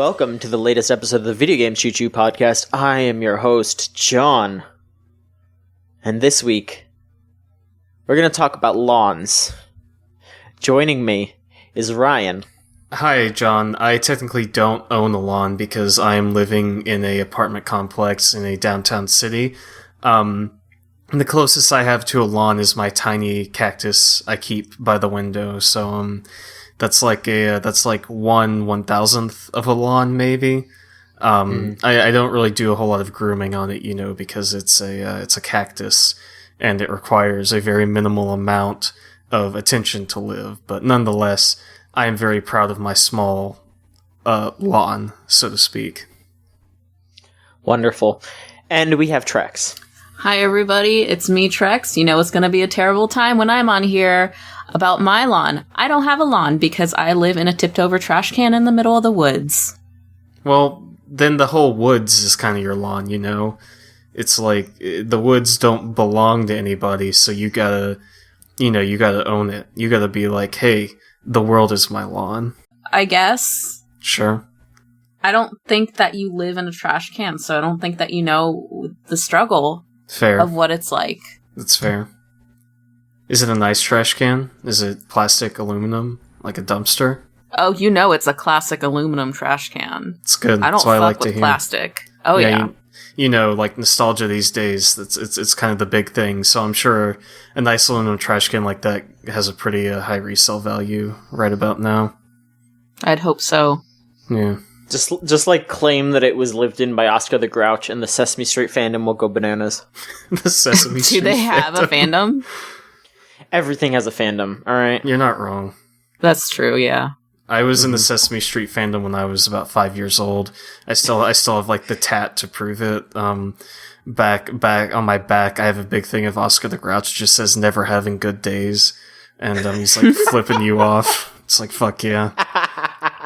welcome to the latest episode of the Video Game Choo Choo podcast. I am your host, John. And this week, we're going to talk about lawns. Joining me is Ryan. Hi, John. I technically don't own a lawn because I am living in a apartment complex in a downtown city. And the closest I have to a lawn is my tiny cactus I keep by the window. So, that's like 1/1000th of a lawn, maybe. I don't really do a whole lot of grooming on it, because it's a cactus, and it requires a very minimal amount of attention to live. But nonetheless, I am very proud of my small lawn, so to speak. Wonderful. And we have Trex. Hi, everybody. It's me, Trex. You know it's going to be a terrible time when I'm on here about my lawn. I don't have a lawn because I live in a tipped-over trash can in the middle of the woods. Well, then the whole woods is kind of your lawn, It's like, the woods don't belong to anybody, so you gotta own it. You gotta be like, hey, the world is my lawn. I guess. Sure. I don't think that you live in a trash can, so I don't think that you know the struggle of what it's like. That's fair. Is it a nice trash can? Is it plastic, aluminum, like a dumpster? Oh, it's a classic aluminum trash can. It's good. I don't fuck with plastic. Oh, yeah. Like nostalgia these days, it's kind of the big thing, so I'm sure a nice aluminum trash can like that has a pretty high resale value right about now. I'd hope so. Yeah. Just claim that it was lived in by Oscar the Grouch, and the Sesame Street fandom will go bananas. The Sesame Street Do they have a fandom? Everything has a fandom, alright? You're not wrong. That's true, yeah. I was in the Sesame Street fandom when I was about 5 years old. I still have like the tat to prove it. Back on my back, I have a big thing of Oscar the Grouch. It just says "never having good days," and he's like flipping you off. It's like, fuck yeah,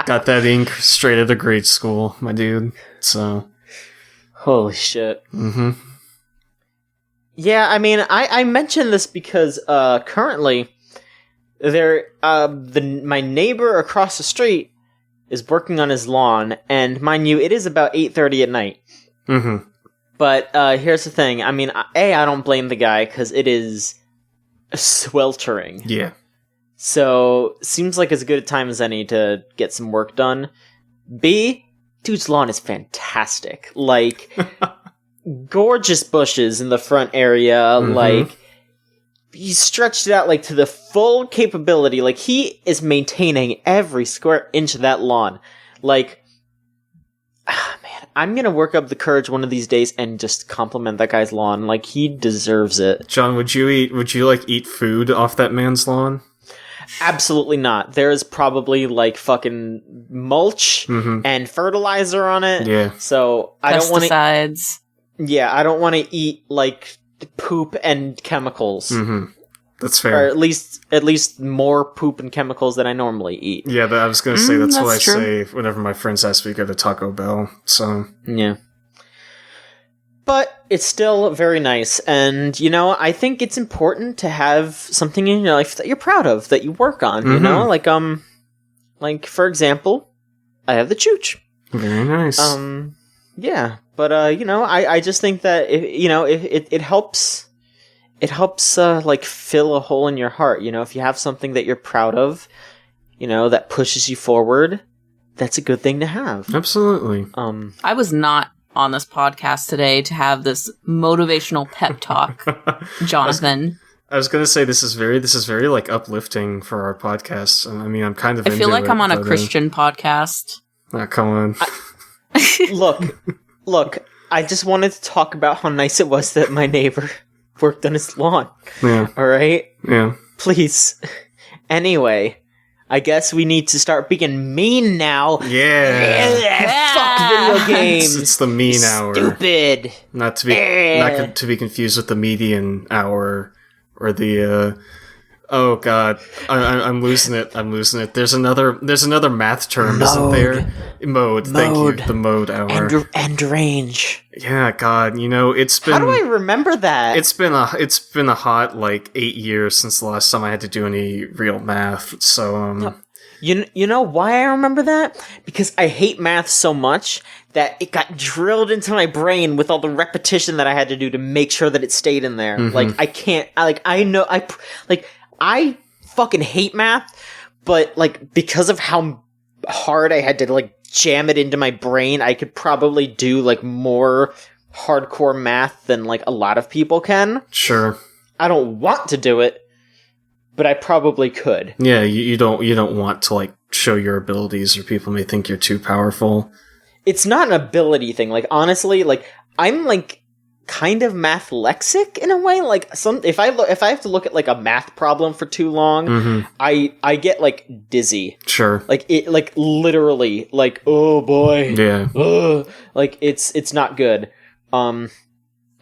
got that ink straight out of grade school, my dude. So, holy shit. Mm-hmm. Yeah, I mean, I mentioned this because currently my neighbor across the street is working on his lawn, and mind you, it is about 8:30 at night. Mm-hmm. But here's the thing. I mean, I don't blame the guy because it is sweltering. Yeah. So seems like as good a time as any to get some work done. B, dude's lawn is fantastic. Like, gorgeous bushes in the front area. Mm-hmm. Like, he stretched it out like to the full capability. Like, he is maintaining every square inch of that lawn. Like, man, I'm gonna work up the courage one of these days and just compliment that guy's lawn. Like, he deserves it. John, would you eat food off that man's lawn? Absolutely not. There's probably like fucking mulch and fertilizer on it. Yeah. So I don't want to. Pesticides. Yeah, I don't want to eat like poop and chemicals. Mm-hmm. That's fair. Or at least more poop and chemicals than I normally eat. Yeah, I was gonna say that's what I true. say whenever my friends ask me to go to Taco Bell. So yeah. But it's still very nice, and, I think it's important to have something in your life that you're proud of, that you work on, Like, for example, I have the chooch. Very nice. Yeah, but, I just think that, it helps, like, fill a hole in your heart, if you have something that you're proud of, that pushes you forward, that's a good thing to have. Absolutely. I was not on this podcast today to have this motivational pep talk, Jonathan. I was gonna say this is very like uplifting for our podcast. I mean, I'm kind of. I feel like I'm on a Christian podcast. Come on. Look. I just wanted to talk about how nice it was that my neighbor worked on his lawn. Yeah. All right. Yeah. Please. Anyway. I guess we need to start being mean now. Yeah. Fuck video games. It's the mean hour. Stupid. Not to be confused with the median hour or the oh god. I'm losing it. There's another math term, isn't there? Mode. Thank you. The mode hour. And range. Yeah, god, it's been. How do I remember that? It's been a hot like 8 years since the last time I had to do any real math. So You know why I remember that? Because I hate math so much that it got drilled into my brain with all the repetition that I had to do to make sure that it stayed in there. Like, I can't, I fucking hate math, but, like, because of how hard I had to, like, jam it into my brain, I could probably do, like, more hardcore math than, like, a lot of people can. Sure. I don't want to do it, but I probably could. Yeah, you don't want to, like, show your abilities, or people may think you're too powerful. It's not an ability thing. Like, honestly, like, I'm, like, kind of math lexic in a way. Like, if I have to look at, like, a math problem for too long, I get, like, dizzy. Sure. Like, it, like, literally, like, oh boy. Yeah. Like, it's not good.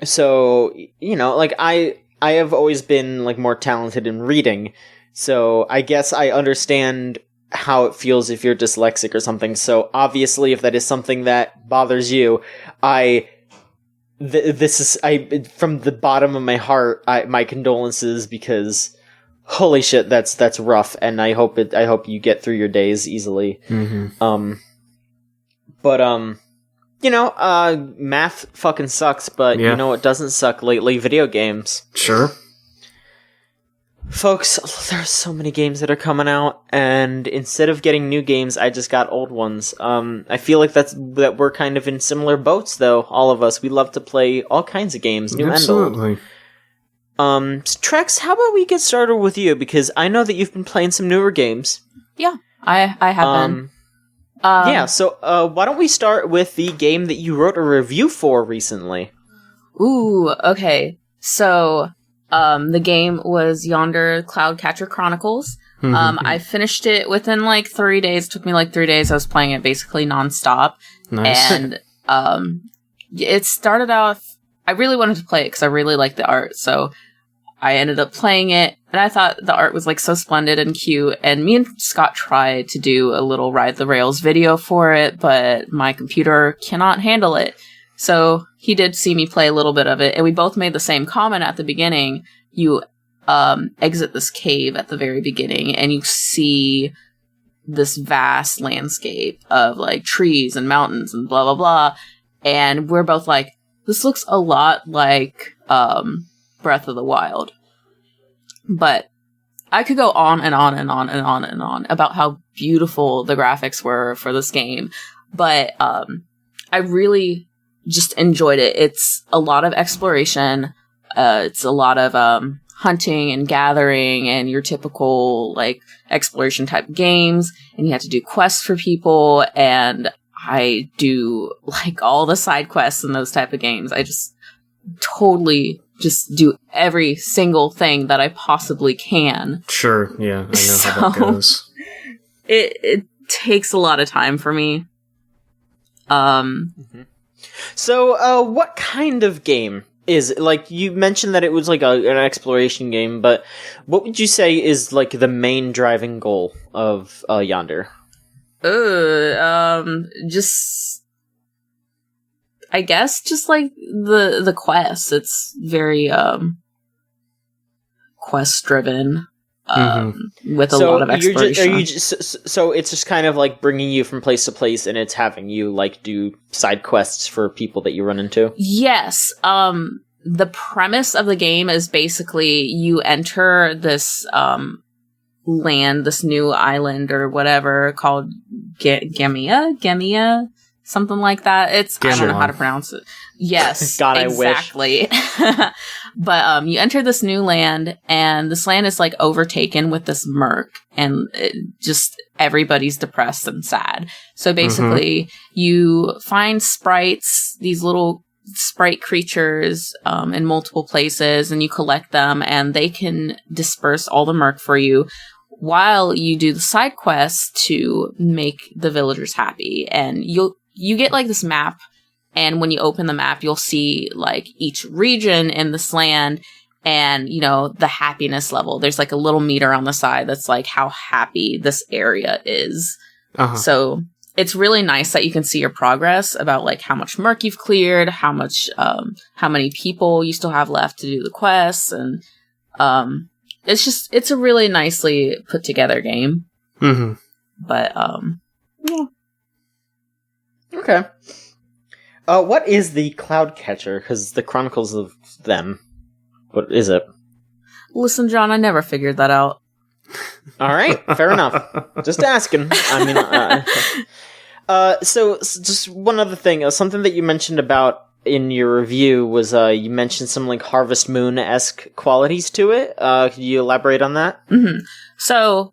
So, you know, like, I have always been, like, more talented in reading, so I guess I understand how it feels if you're dyslexic or something. So obviously, if that is something that bothers you, this is from the bottom of my heart, my condolences, because holy shit, that's rough, and I hope you get through your days easily. But you know, math fucking sucks, but you know what doesn't suck lately? Video games. Sure. Folks, there's so many games that are coming out, and instead of getting new games, I just got old ones. I feel like that we're kind of in similar boats, though, all of us. We love to play all kinds of games, new and old. Absolutely. Trex, how about we get started with you, because I know that you've been playing some newer games. Yeah, I have been. Yeah, so why don't we start with the game that you wrote a review for recently? Ooh, okay. So, the game was Yonder Cloudcatcher Chronicles. I finished it within, like, 3 days. It took me, like, 3 days. I was playing it basically nonstop. Nice. And, it started off... I really wanted to play it because I really liked the art, so I ended up playing it, and I thought the art was, like, so splendid and cute, and me and Scott tried to do a little Ride the Rails video for it, but my computer cannot handle it. So he did see me play a little bit of it, and we both made the same comment at the beginning. You exit this cave at the very beginning, and you see this vast landscape of, like, trees and mountains and blah, blah, blah, and we're both like, this looks a lot like Breath of the Wild. But I could go on and on and on and on and on about how beautiful the graphics were for this game, but I really just enjoyed it. It's a lot of exploration. It's a lot of hunting and gathering and your typical, like, exploration type games, and you have to do quests for people, and I do, like, all the side quests in those type of games. I just totally just do every single thing that I possibly can. Sure, yeah, I know how that goes. It takes a lot of time for me. So, what kind of game is it? Like, you mentioned that it was like an exploration game, but what would you say is, like, the main driving goal of Yonder? Just, I guess, just like the quests. It's very quest driven. With a lot of exploration. So it's just kind of like bringing you from place to place, and it's having you, like, do side quests for people that you run into? Yes. The premise of the game is basically you enter this land, this new island or whatever called Gemia, something like that. I don't know how to pronounce it. Yes, God, exactly. I wish. But you enter this new land, and this land is, like, overtaken with this murk, and just everybody's depressed and sad. So basically, you find sprites, these little sprite creatures, in multiple places, and you collect them, and they can disperse all the murk for you, while you do the side quests to make the villagers happy. And you get, like, this map, and when you open the map, you'll see, like, each region in this land and, you know, the happiness level. There's, like, a little meter on the side that's, like, how happy this area is. So it's really nice that you can see your progress about, like, how much murk you've cleared, how many people you still have left to do the quests, and it's a really nicely put together game. But yeah. Okay. What is the Cloud Catcher? Because the Chronicles of them. What is it? Listen, John, I never figured that out. All right, fair enough. Just asking. I mean, so just one other thing. Something that you mentioned about in your review was you mentioned some like Harvest Moon-esque qualities to it. Could you elaborate on that? Mm-hmm. So,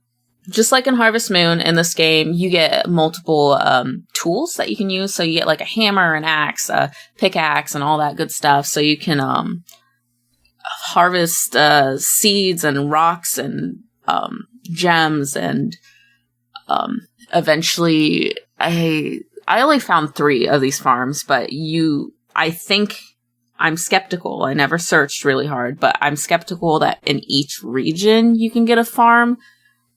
just like in Harvest Moon, in this game, you get multiple tools that you can use. So you get like a hammer, an axe, a pickaxe, and all that good stuff. So you can harvest seeds and rocks and gems, and eventually I only found 3 of these farms, but I think I'm skeptical. I never searched really hard, but I'm skeptical that in each region you can get a farm,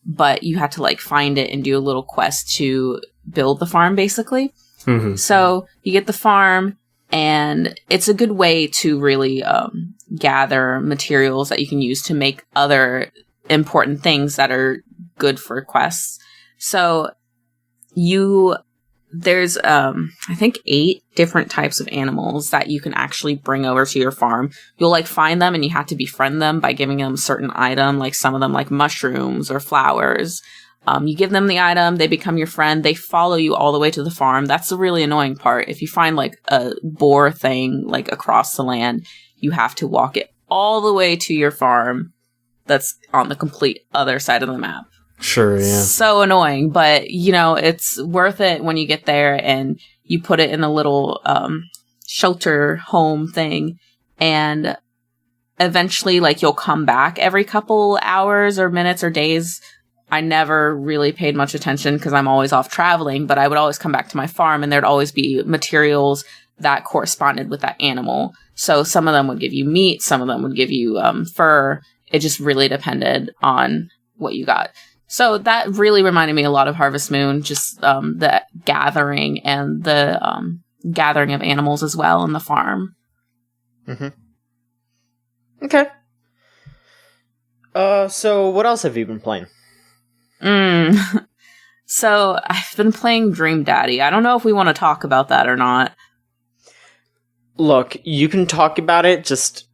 but you have to like find it and do a little quest to build the farm, basically. Mm-hmm. So you get the farm, and it's a good way to really gather materials that you can use to make other important things that are good for quests. So there's I think 8 different types of animals that you can actually bring over to your farm. You'll like find them, and you have to befriend them by giving them a certain item, like some of them like mushrooms or flowers. You give them the item, they become your friend, they follow you all the way to the farm. That's the really annoying part. If you find like a boar thing like across the land, you have to walk it all the way to your farm that's on the complete other side of the map. Sure, yeah. So annoying, but it's worth it when you get there and you put it in a little shelter home thing, and eventually like you'll come back every couple hours or minutes or days. I never really paid much attention because I'm always off traveling, but I would always come back to my farm, and there'd always be materials that corresponded with that animal. So some of them would give you meat, some of them would give you fur. It just really depended on what you got. So that really reminded me a lot of Harvest Moon, just the gathering and the gathering of animals as well in the farm. Mm-hmm. Okay. So what else have you been playing? So I've been playing Dream Daddy. I don't know if we want to talk about that or not. Look, you can talk about it, just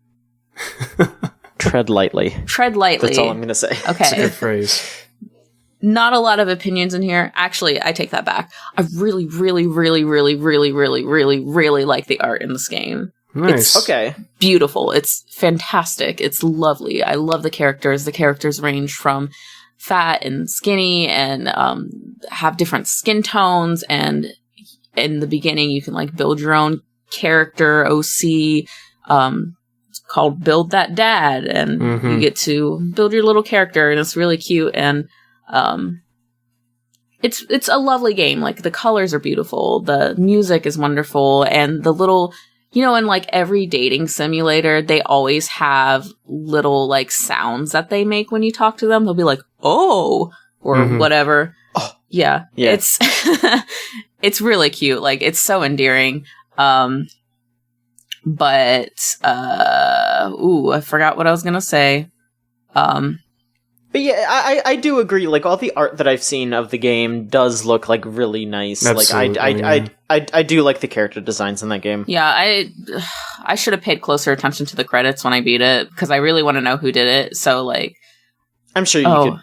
tread lightly. Tread lightly. That's all I'm going to say. Okay. That's a good phrase. Not a lot of opinions in here. Actually, I take that back. I really, really, really, really, really, really, really, really like the art in this game. Nice. It's beautiful. It's fantastic. It's lovely. I love the characters. The characters range from fat and skinny and have different skin tones. And in the beginning, you can like build your own character, OC. It's called Build That Dad. And you get to build your little character, and it's really cute. And it's a lovely game. Like, the colors are beautiful, the music is wonderful, and the little, in like every dating simulator, they always have little like sounds that they make when you talk to them. They'll be like, "Oh," or whatever. Oh, yeah. It's it's really cute. Like, it's so endearing. But I forgot what I was gonna say. But yeah, I do agree. Like, all the art that I've seen of the game does look like really nice. Absolutely, like I do like the character designs in that game. Yeah, I should have paid closer attention to the credits when I beat it, because I really want to know who did it. So like, I'm sure you could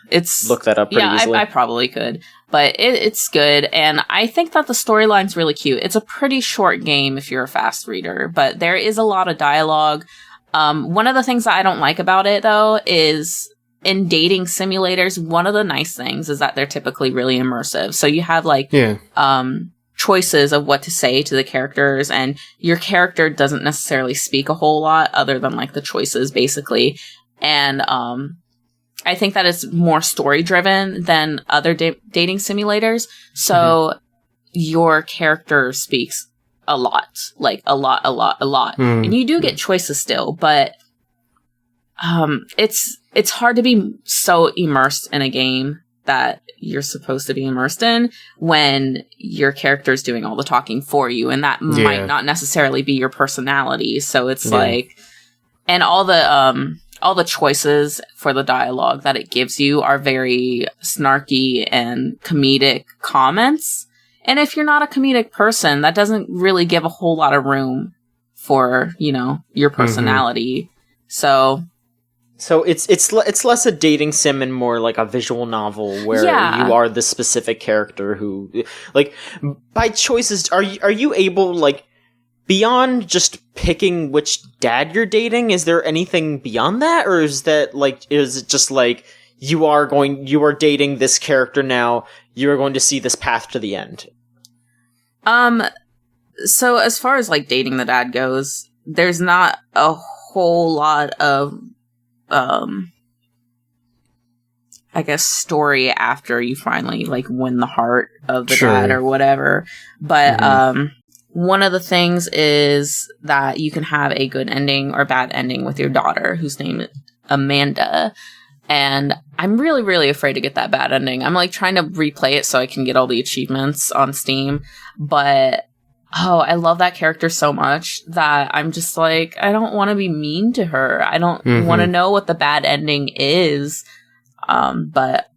look that up pretty easily. I probably could, but it's good, and I think that the storyline's really cute. It's a pretty short game if you're a fast reader, but there is a lot of dialogue. One of the things that I don't like about it, though, is in dating simulators, one of the nice things is that they're typically really immersive. So you have like choices of what to say to the characters, and your character doesn't necessarily speak a whole lot other than like the choices, basically. And I think that it's more story driven than other dating simulators. So your character speaks a lot, like a lot. And you do get choices still, but it's hard to be so immersed in a game that you're supposed to be immersed in when your character is doing all the talking for you, and that might not necessarily be your personality. So it's like, and all the all the choices for the dialogue that it gives you are very snarky and comedic comments. And if you're not a comedic person, that doesn't really give a whole lot of room for, you know, your personality. So it's less a dating sim and more like a visual novel where you are the specific character who, like, by choices, are you able, like, beyond just picking which dad you're dating, is there anything beyond that? Or is it just like, you are dating this character now, you are going to see this path to the end? So as far as, like, dating the dad goes, there's not a whole lot of, I guess, story after you finally, like, win the heart of the dad or whatever. But, one of the things is that you can have a good ending or bad ending with your daughter, whose name is Amanda. And I'm really, really afraid to get that bad ending. I'm, like, trying to replay it so I can get all the achievements on Steam. But, I love that character so much that I'm just like, I don't want to be mean to her. I don't want to know what the bad ending is. But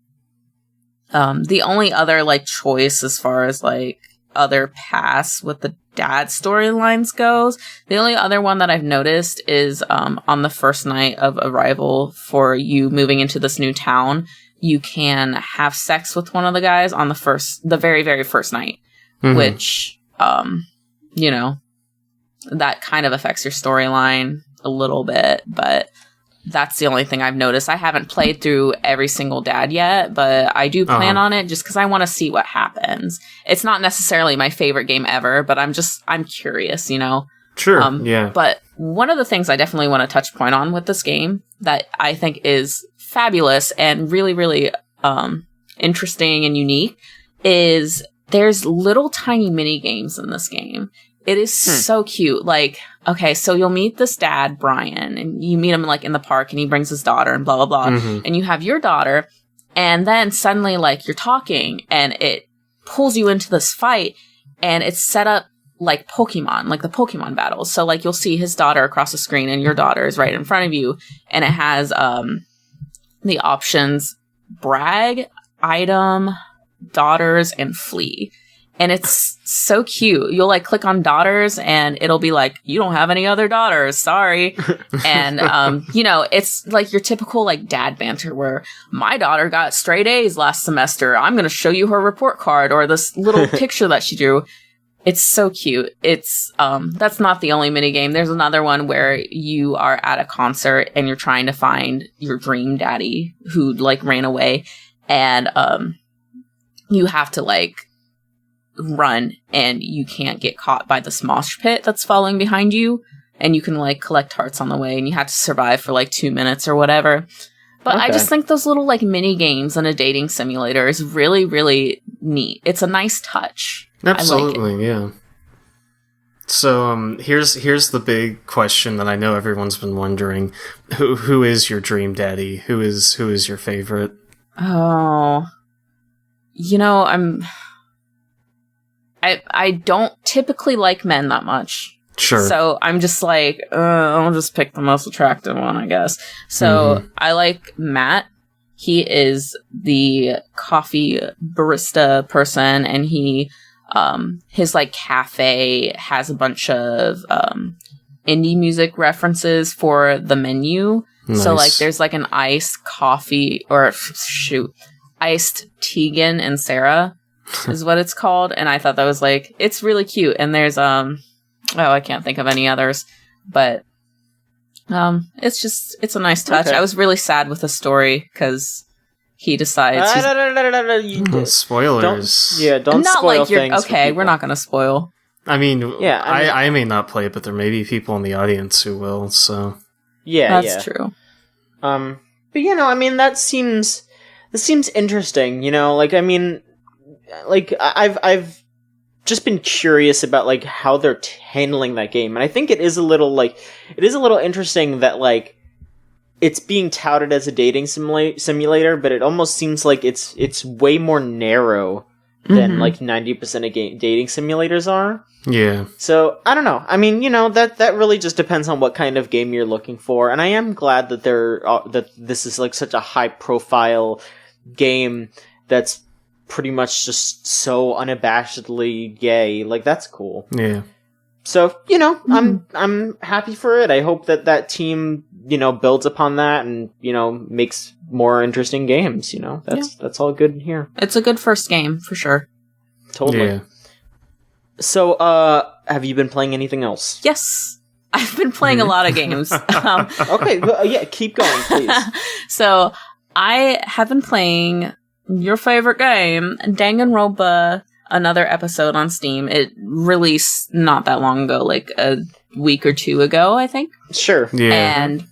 the only other, like, choice as far as, like, other paths with the dad storylines goes, the only other one that I've noticed is on the first night of arrival for you moving into this new town, you can have sex with one of the guys on the very, very first night, which, you know, that kind of affects your storyline a little bit, but that's the only thing I've noticed. I haven't played through every single dad yet, but I do plan on it just because I want to see what happens. It's not necessarily my favorite game ever, but I'm curious, you know? Sure, yeah. But one of the things I definitely want to touch point on with this game that I think is fabulous and really, really interesting and unique is there's little tiny mini games in this game. It is so cute. Like, okay, so you'll meet this dad, Brian, and you meet him, like, in the park, and he brings his daughter, and blah, blah, blah. And you have your daughter, and then suddenly, like, you're talking, and it pulls you into this fight, and it's set up like Pokemon, like the Pokemon battles. So, like, you'll see his daughter across the screen, and your daughter is right in front of you, and it has the options brag, item, daughters, and flee. And it's so cute. You'll, like, click on daughters and it'll be like, you don't have any other daughters. Sorry. And, you know, it's like your typical, like, dad banter where my daughter got straight A's last semester. I'm going to show you her report card or this little picture that she drew. It's so cute. It's, that's not the only minigame. There's another one where you are at a concert and you're trying to find your dream daddy who, like, ran away. And, you have to, like, run and you can't get caught by the smosh pit that's following behind you, and you can, like, collect hearts on the way, and you have to survive for, like, 2 minutes or whatever. But I just think those little, like, mini games in a dating simulator is really, really neat. It's a nice touch. Absolutely, I like it. Yeah. So here's the big question that I know everyone's been wondering: who is your dream daddy? Who is your favorite? Oh, you know, I don't typically like men that much. Sure. So I'm just like, I'll just pick the most attractive one, I guess. So I like Matt. He is the coffee barista person, and he, his, like, cafe has a bunch of indie music references for the menu. Nice. So, like, there's, like, an iced coffee, iced Tegan and Sarah is what it's called. And I thought that was, like, it's really cute. And there's, I can't think of any others, but, it's a nice touch. Okay. I was really sad with the story because he decides spoilers. Don't not spoil like you're things. Okay, we're not going to spoil. I mean, I may not play it, but there may be people in the audience who will, so. Yeah, that's true. But, you know, I mean, this seems interesting, you know, like, I mean, like, I've just been curious about, like, how they're handling that game, and I think it is a little interesting that, like, it's being touted as a dating simulator, but it almost seems like it's way more narrow than like 90% of dating simulators are. Yeah. So, I don't know. I mean, that really just depends on what kind of game you're looking for. And I am glad that that this is like such a high profile game that's pretty much just so unabashedly gay. Like, that's cool. Yeah. So, I'm happy for it. I hope that team, builds upon that and, makes more interesting games, That's all good here. It's a good first game, for sure. Totally. Yeah. So, have you been playing anything else? Yes. I've been playing a lot of games. Okay, yeah, keep going, please. So, I have been playing your favorite game, Danganronpa, another episode on Steam. It released not that long ago, like a week or two ago, I think. Sure. Yeah. And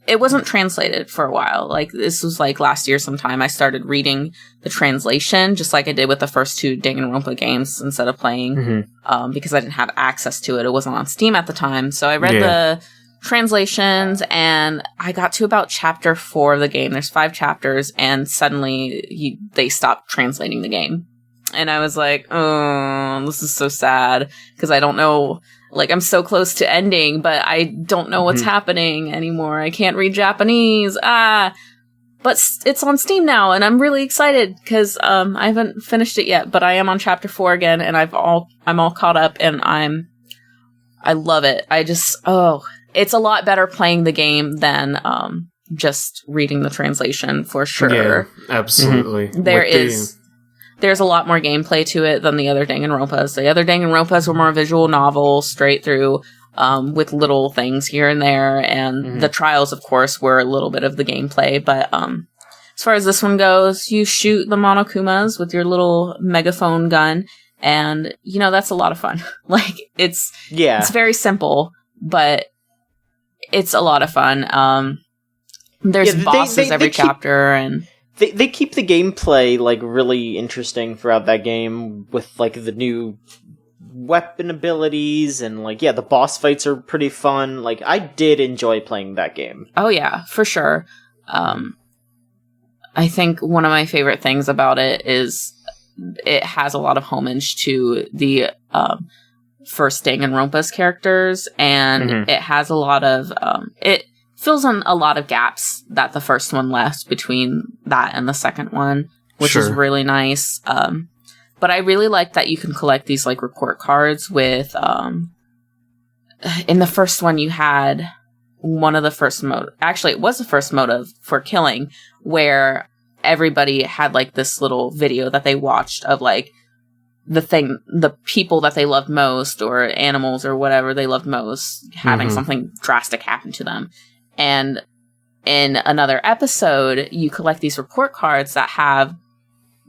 it wasn't translated for a while. Like, this was like last year sometime. I started reading the translation, just like I did with the first two Danganronpa games instead of playing, because I didn't have access to it. It wasn't on Steam at the time. So I read the translations, and I got to about chapter 4 of the game. There's 5 chapters, and suddenly they stopped translating the game. And I was like, oh, this is so sad, because I don't know, like, I'm so close to ending, but I don't know what's happening anymore. I can't read Japanese. But it's on Steam now, and I'm really excited, because I haven't finished it yet, but I am on chapter 4 again, and I'm all caught up, and I love it. It's a lot better playing the game than just reading the translation, for sure. Yeah, absolutely. There's a lot more gameplay to it than the other Danganronpas. The other Danganronpas were more visual novels, straight through, with little things here and there, and the trials, of course, were a little bit of the gameplay, but as far as this one goes, you shoot the Monokumas with your little megaphone gun, and, that's a lot of fun. Like, it's very simple, but it's a lot of fun. There's bosses every chapter, and they keep the gameplay like really interesting throughout that game with like the new weapon abilities, and like the boss fights are pretty fun. Like, I did enjoy playing that game. Oh yeah, for sure. I think one of my favorite things about it is it has a lot of homage to the first Danganronpa's characters, and it has a lot of it fills in a lot of gaps that the first one left between that and the second one, which is really nice. But I really like that you can collect these like report cards with in the first one you had one of the first actually it was the first motive for killing, where everybody had like this little video that they watched of like the people that they loved most, or animals or whatever they loved most, having something drastic happen to them. And in another episode, you collect these report cards that have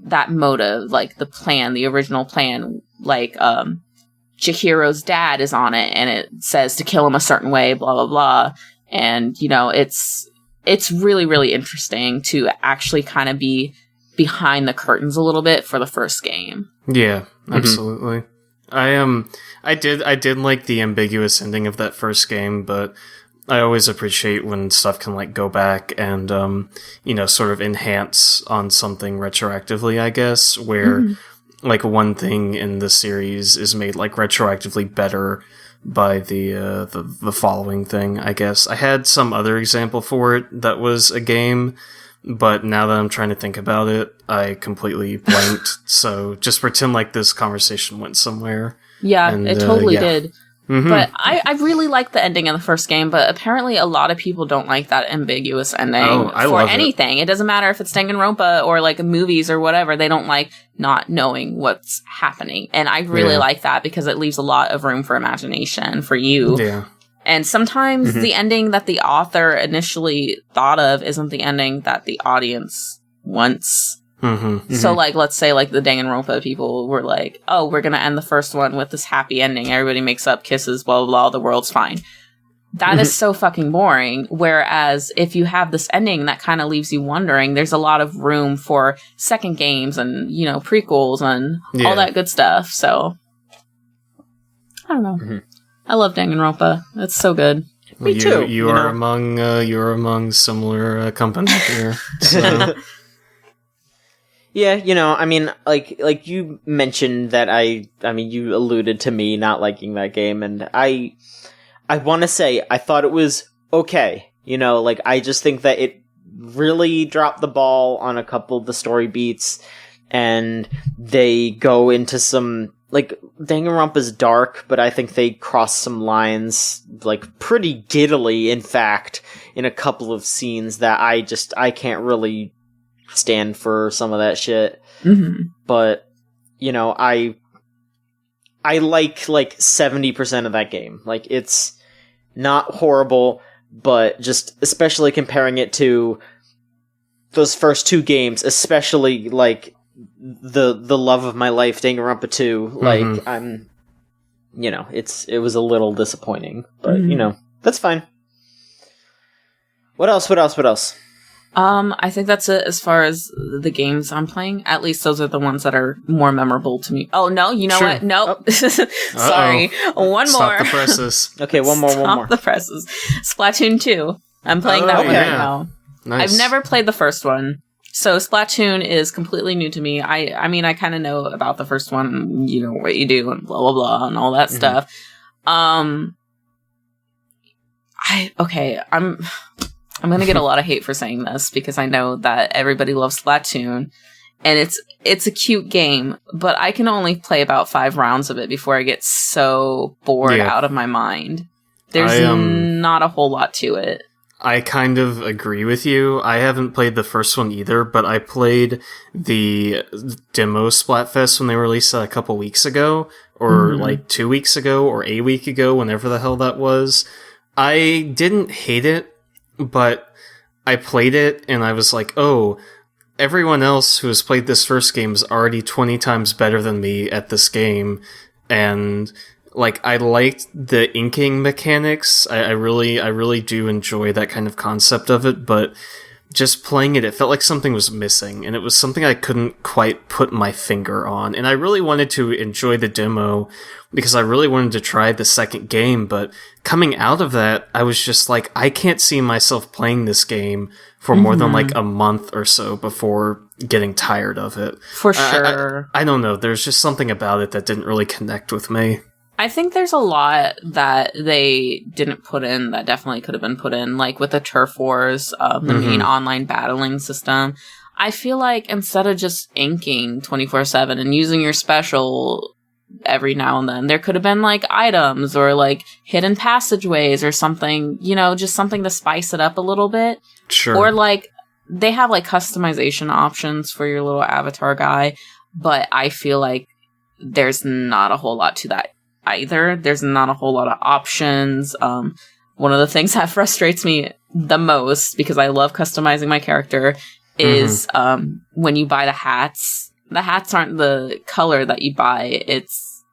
that motive, like the plan, the original plan, like Chihiro's dad is on it, and it says to kill him a certain way, blah, blah, blah. And, it's really, really interesting to actually kind of be behind the curtains a little bit for the first game. Yeah, absolutely. I did like the ambiguous ending of that first game, but I always appreciate when stuff can like go back and sort of enhance on something retroactively, I guess, where like one thing in the series is made like retroactively better by the following thing, I guess. I had some other example for it that was a game, but now that I'm trying to think about it, I completely blanked. So just pretend like this conversation went somewhere. Yeah, it totally did. But I really like the ending of the first game, but apparently a lot of people don't like that ambiguous ending for anything. It doesn't matter if it's Danganronpa or like movies or whatever. They don't like not knowing what's happening. And I really like that, because it leaves a lot of room for imagination for you. Yeah. And sometimes the ending that the author initially thought of isn't the ending that the audience wants. So, like, let's say, like, the Danganronpa people were like, oh, we're gonna end the first one with this happy ending. Everybody makes up, kisses, blah, blah, blah, the world's fine. That is so fucking boring. Whereas, if you have this ending that kind of leaves you wondering, there's a lot of room for second games and, prequels and all that good stuff. So, I don't know. I love Danganronpa. It's so good. Me too. You are among similar company here. So. Yeah, I mean, like you mentioned that I mean, you alluded to me not liking that game, and I want to say I thought it was okay. Like I just think that it really dropped the ball on a couple of the story beats, and they go into some, like, Danganronpa's dark, but I think they cross some lines, like, pretty giddily, in fact, in a couple of scenes that I can't really stand for some of that shit. Mm-hmm. But, I like 70% of that game. Like, it's not horrible, but just especially comparing it to those first two games, especially, like, the love of my life, Danganronpa 2, like, I'm, it was a little disappointing, but, that's fine. What else? I think that's it as far as the games I'm playing. At least those are the ones that are more memorable to me. Oh, no, you know Sure. what? Nope. Sorry. One more. Stop the presses. Okay, one more. Stop the presses. Splatoon 2. I'm playing that one right now. Nice. I've never played the first one. So Splatoon is completely new to me. I mean, I kind of know about the first one, what you do and blah, blah, blah, and all that stuff. I'm going to get a lot of hate for saying this because I know that everybody loves Splatoon and it's a cute game, but I can only play about 5 rounds of it before I get so bored out of my mind. There's not a whole lot to it. I kind of agree with you. I haven't played the first one either, but I played the demo Splatfest when they released that a couple weeks ago, or like 2 weeks ago, or a week ago, whenever the hell that was. I didn't hate it, but I played it and I was like, oh, everyone else who has played this first game is already 20 times better than me at this game, and like, I liked the inking mechanics. I really do enjoy that kind of concept of it, but just playing it, it felt like something was missing, and it was something I couldn't quite put my finger on. And I really wanted to enjoy the demo because I really wanted to try the second game, but coming out of that, I was just like, I can't see myself playing this game for more than like a month or so before getting tired of it. For sure. I don't know. There's just something about it that didn't really connect with me. I think there's a lot that they didn't put in that definitely could have been put in, like with the Turf Wars, the main online battling system. I feel like instead of just inking 24/7 and using your special every now and then, there could have been like items or like hidden passageways or something, just something to spice it up a little bit. Sure. Or like they have like customization options for your little avatar guy, but I feel like there's not a whole lot to that either. There's not a whole lot of options. One of the things that frustrates me the most, because I love customizing my character, is when you buy the hats aren't the color that you buy. It's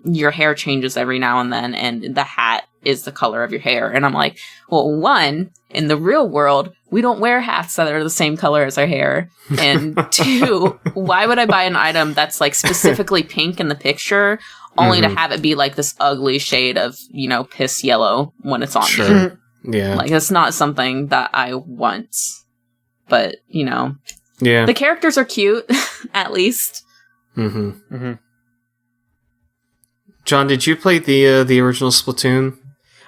your hair changes every now and then, and the hat is the color of your hair. And I'm like, well, one, in the real world, we don't wear hats that are the same color as our hair. And two, why would I buy an item that's like specifically pink in the picture only to have it be like this ugly shade of, piss yellow when it's on me? Yeah. Like, it's not something that I want. But, Yeah. the characters are cute, at least. John, did you play the original Splatoon?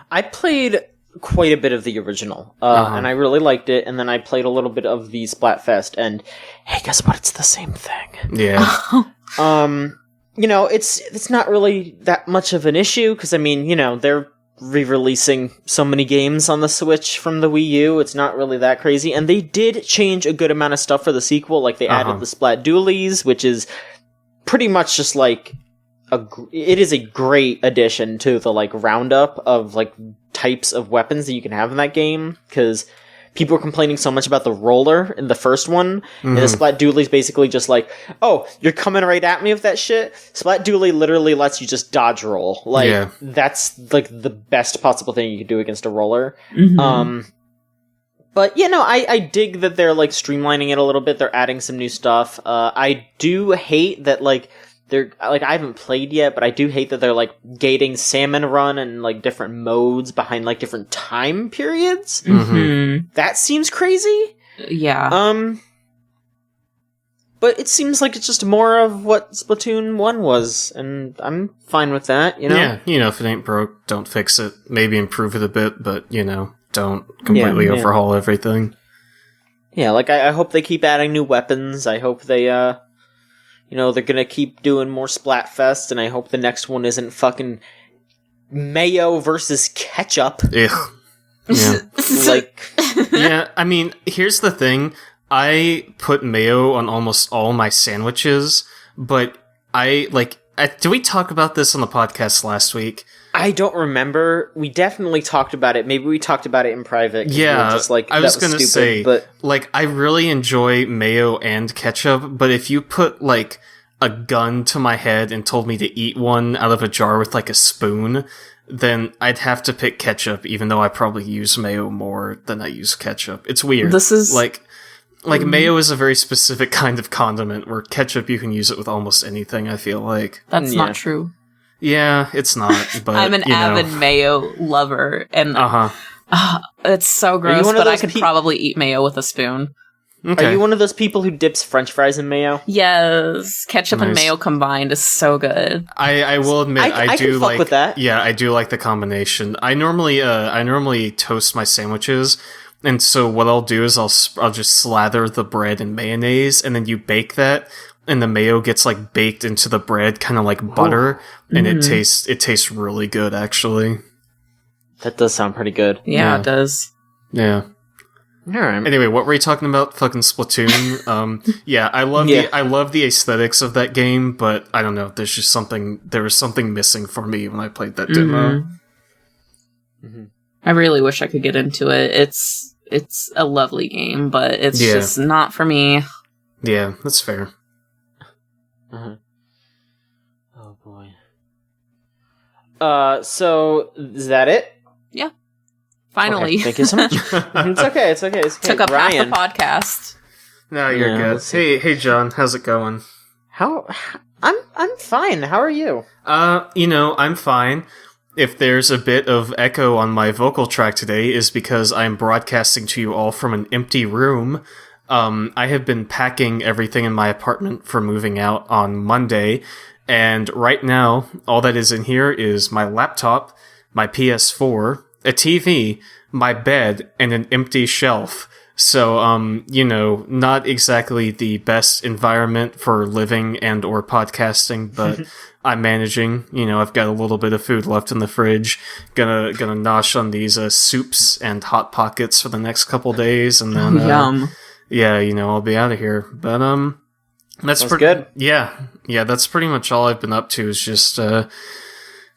I played quite a bit of the original, and I really liked it, and then I played a little bit of the Splatfest, and hey, guess what? It's the same thing. Yeah. It's not really that much of an issue, because, I mean, they're re-releasing so many games on the Switch from the Wii U. It's not really that crazy, and they did change a good amount of stuff for the sequel. Like, they added the Splat Dualies, which is pretty much just, like, it is a great addition to the, like, roundup of, like, types of weapons that you can have in that game, because people were complaining so much about the roller in the first one, and the Splat Dually is basically just like, oh, you're coming right at me with that shit? Splat Dually literally lets you just dodge roll. Like, that's, like, the best possible thing you could do against a roller. But, I dig that they're, like, streamlining it a little bit. They're adding some new stuff. I do hate that, like, they're, like, I haven't played yet, but I do hate that they're, like, gating Salmon Run and, like, different modes behind, like, different time periods. That seems crazy. Yeah. But but it seems like it's just more of what Splatoon 1 was, and I'm fine with that, you know? Yeah, if it ain't broke, don't fix it. Maybe improve it a bit, but, don't completely overhaul everything. Yeah, like, I hope they keep adding new weapons. I hope they, they're gonna keep doing more Splatfest, and I hope the next one isn't fucking mayo versus ketchup. Ugh. Yeah. Yeah, I mean, here's the thing. I put mayo on almost all my sandwiches, but did we talk about this on the podcast last week? I don't remember. We definitely talked about it. Maybe we talked about it in private. Yeah, just like, I was going to say, but I really enjoy mayo and ketchup, but if you put, a gun to my head and told me to eat one out of a jar with, a spoon, then I'd have to pick ketchup, even though I probably use mayo more than I use ketchup. It's weird. This is... mayo is a very specific kind of condiment, where ketchup, you can use it with almost anything, I feel like. That's not true. Yeah, it's not, but, I'm an avid mayo lover, and it's so gross, but I could probably eat mayo with a spoon. Okay. Are you one of those people who dips French fries in mayo? Yes, ketchup and mayo combined is so good. I will admit, I do can fuck with that. Yeah, I do like the combination. I normally toast my sandwiches, and so what I'll do is I'll just slather the bread in mayonnaise, and then you bake that, and the mayo gets baked into the bread, kind of like butter, and it tastes really good, actually. That does sound pretty good. Yeah, it does. Yeah. Alright. Anyway, what were you talking about? Fucking Splatoon. Yeah, I love the aesthetics of that game, but I don't know. There was something missing for me when I played that demo. Mm-hmm. I really wish I could get into it. It's a lovely game, but it's just not for me. Yeah, that's fair. Oh boy. So is that it? Yeah. Finally. Okay, thank you so much. It's okay. Took up Ryan. half the podcast. No, you're good. Hey, John, how's it going? I'm fine. How are you? I'm fine. If there's a bit of echo on my vocal track today, is because I'm broadcasting to you all from an empty room. I have been packing everything in my apartment for moving out on Monday, and right now, all that is in here is my laptop, my PS4, a TV, my bed, and an empty shelf. So, not exactly the best environment for living and or podcasting, but I'm managing. I've got a little bit of food left in the fridge. Gonna nosh on these soups and Hot Pockets for the next couple days, and then yum. Yeah, I'll be out of here. But that's good. Yeah, that's pretty much all I've been up to. Is just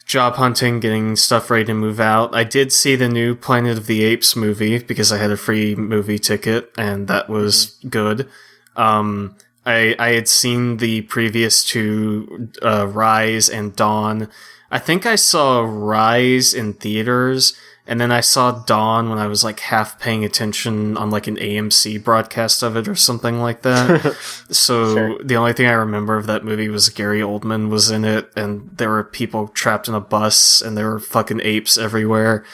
job hunting, getting stuff ready to move out. I did see the new Planet of the Apes movie because I had a free movie ticket, and that was good. I had seen the previous two, Rise and Dawn. I think I saw Rise in theaters, and then I saw Dawn when I was half paying attention on an AMC broadcast of it or something like that. So sure. The only thing I remember of that movie was Gary Oldman was in it, and there were people trapped in a bus, and there were fucking apes everywhere.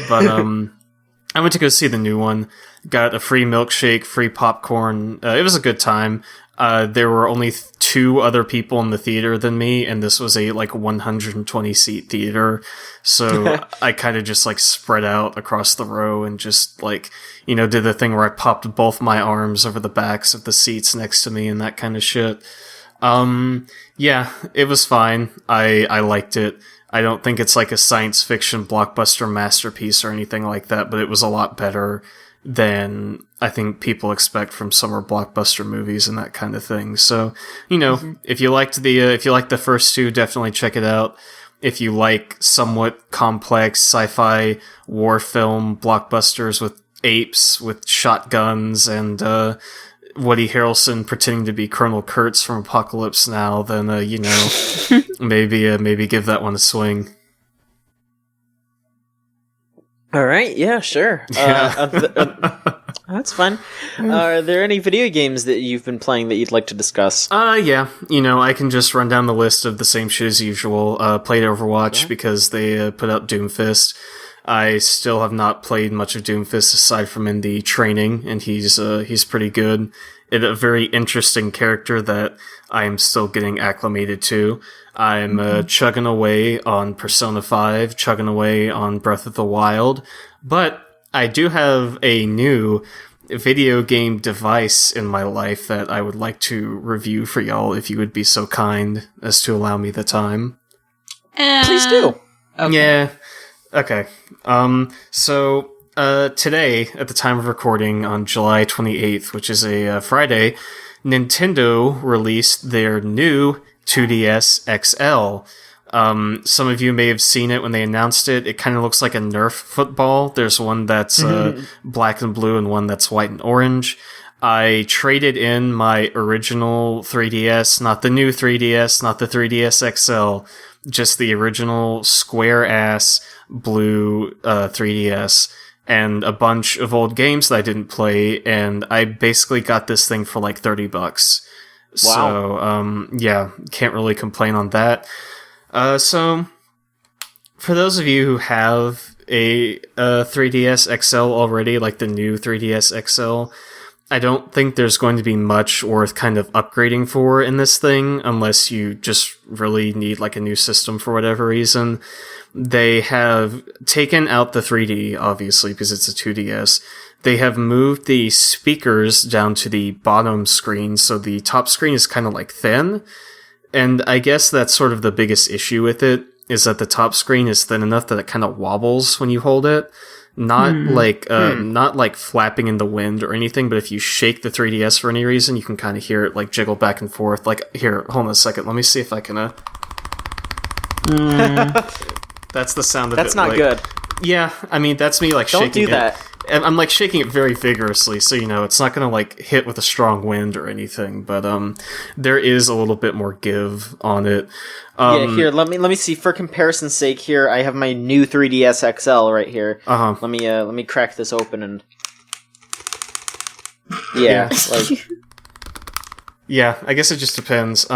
But I went to go see the new one, got a free milkshake, free popcorn. It was a good time. There were only two other people in the theater than me, and this was a 120 seat theater. So I kind of just spread out across the row and just did the thing where I popped both my arms over the backs of the seats next to me and that kind of shit. Yeah, it was fine. I liked it. I don't think it's a science fiction blockbuster masterpiece or anything like that, but it was a lot better than I think people expect from summer blockbuster movies and that kind of thing. So, if you liked the first two, definitely check it out. If you like somewhat complex sci-fi war film blockbusters with apes with shotguns and Woody Harrelson pretending to be Colonel Kurtz from Apocalypse Now, then maybe give that one a swing. All right, yeah, sure. That's fine. Are there any video games that you've been playing that you'd like to discuss? Yeah. I can just run down the list of the same shit as usual. Played Overwatch because they put out Doomfist. I still have not played much of Doomfist aside from in the training, and he's pretty good. It's a very interesting character that I am still getting acclimated to. I'm chugging away on Persona 5, chugging away on Breath of the Wild, but I do have a new video game device in my life that I would like to review for y'all if you would be so kind as to allow me the time. Please do. Okay. Yeah. Okay. So today, at the time of recording, on July 28th, which is a Friday, Nintendo released their new 2DS XL. Some of you may have seen it when they announced it. It kind of looks like a Nerf football. There's one that's black and blue and one that's white and orange. I traded in my original 3DS, not the new 3DS, not the 3DS XL, just the original square-ass blue 3DS, and a bunch of old games that I didn't play, and I basically got this thing for like $30. Wow. So, yeah, can't really complain on that. So, for those of you who have a 3DS XL already, like the new 3DS XL, I don't think there's going to be much worth kind of upgrading for in this thing, unless you just really need like a new system for whatever reason. They have taken out the 3D, obviously, because it's a 2DS. They have moved the speakers down to the bottom screen, so the top screen is kind of like thin. And I guess that's sort of the biggest issue with it, is that the top screen is thin enough that it kind of wobbles when you hold it. Not like flapping in the wind or anything, but if you shake the 3DS for any reason, you can kind of hear it like jiggle back and forth. Like, here, hold on a second, let me see if I can, That's the sound of it. That's not like, good. Yeah, I mean, that's me like Don't shaking do that. And I'm like shaking it very vigorously, so it's not gonna like hit with a strong wind or anything, but there is a little bit more give on it. Yeah, here, let me see. For comparison's sake, here I have my new 3DS XL right here. Let me crack this open and yeah, I guess it just depends.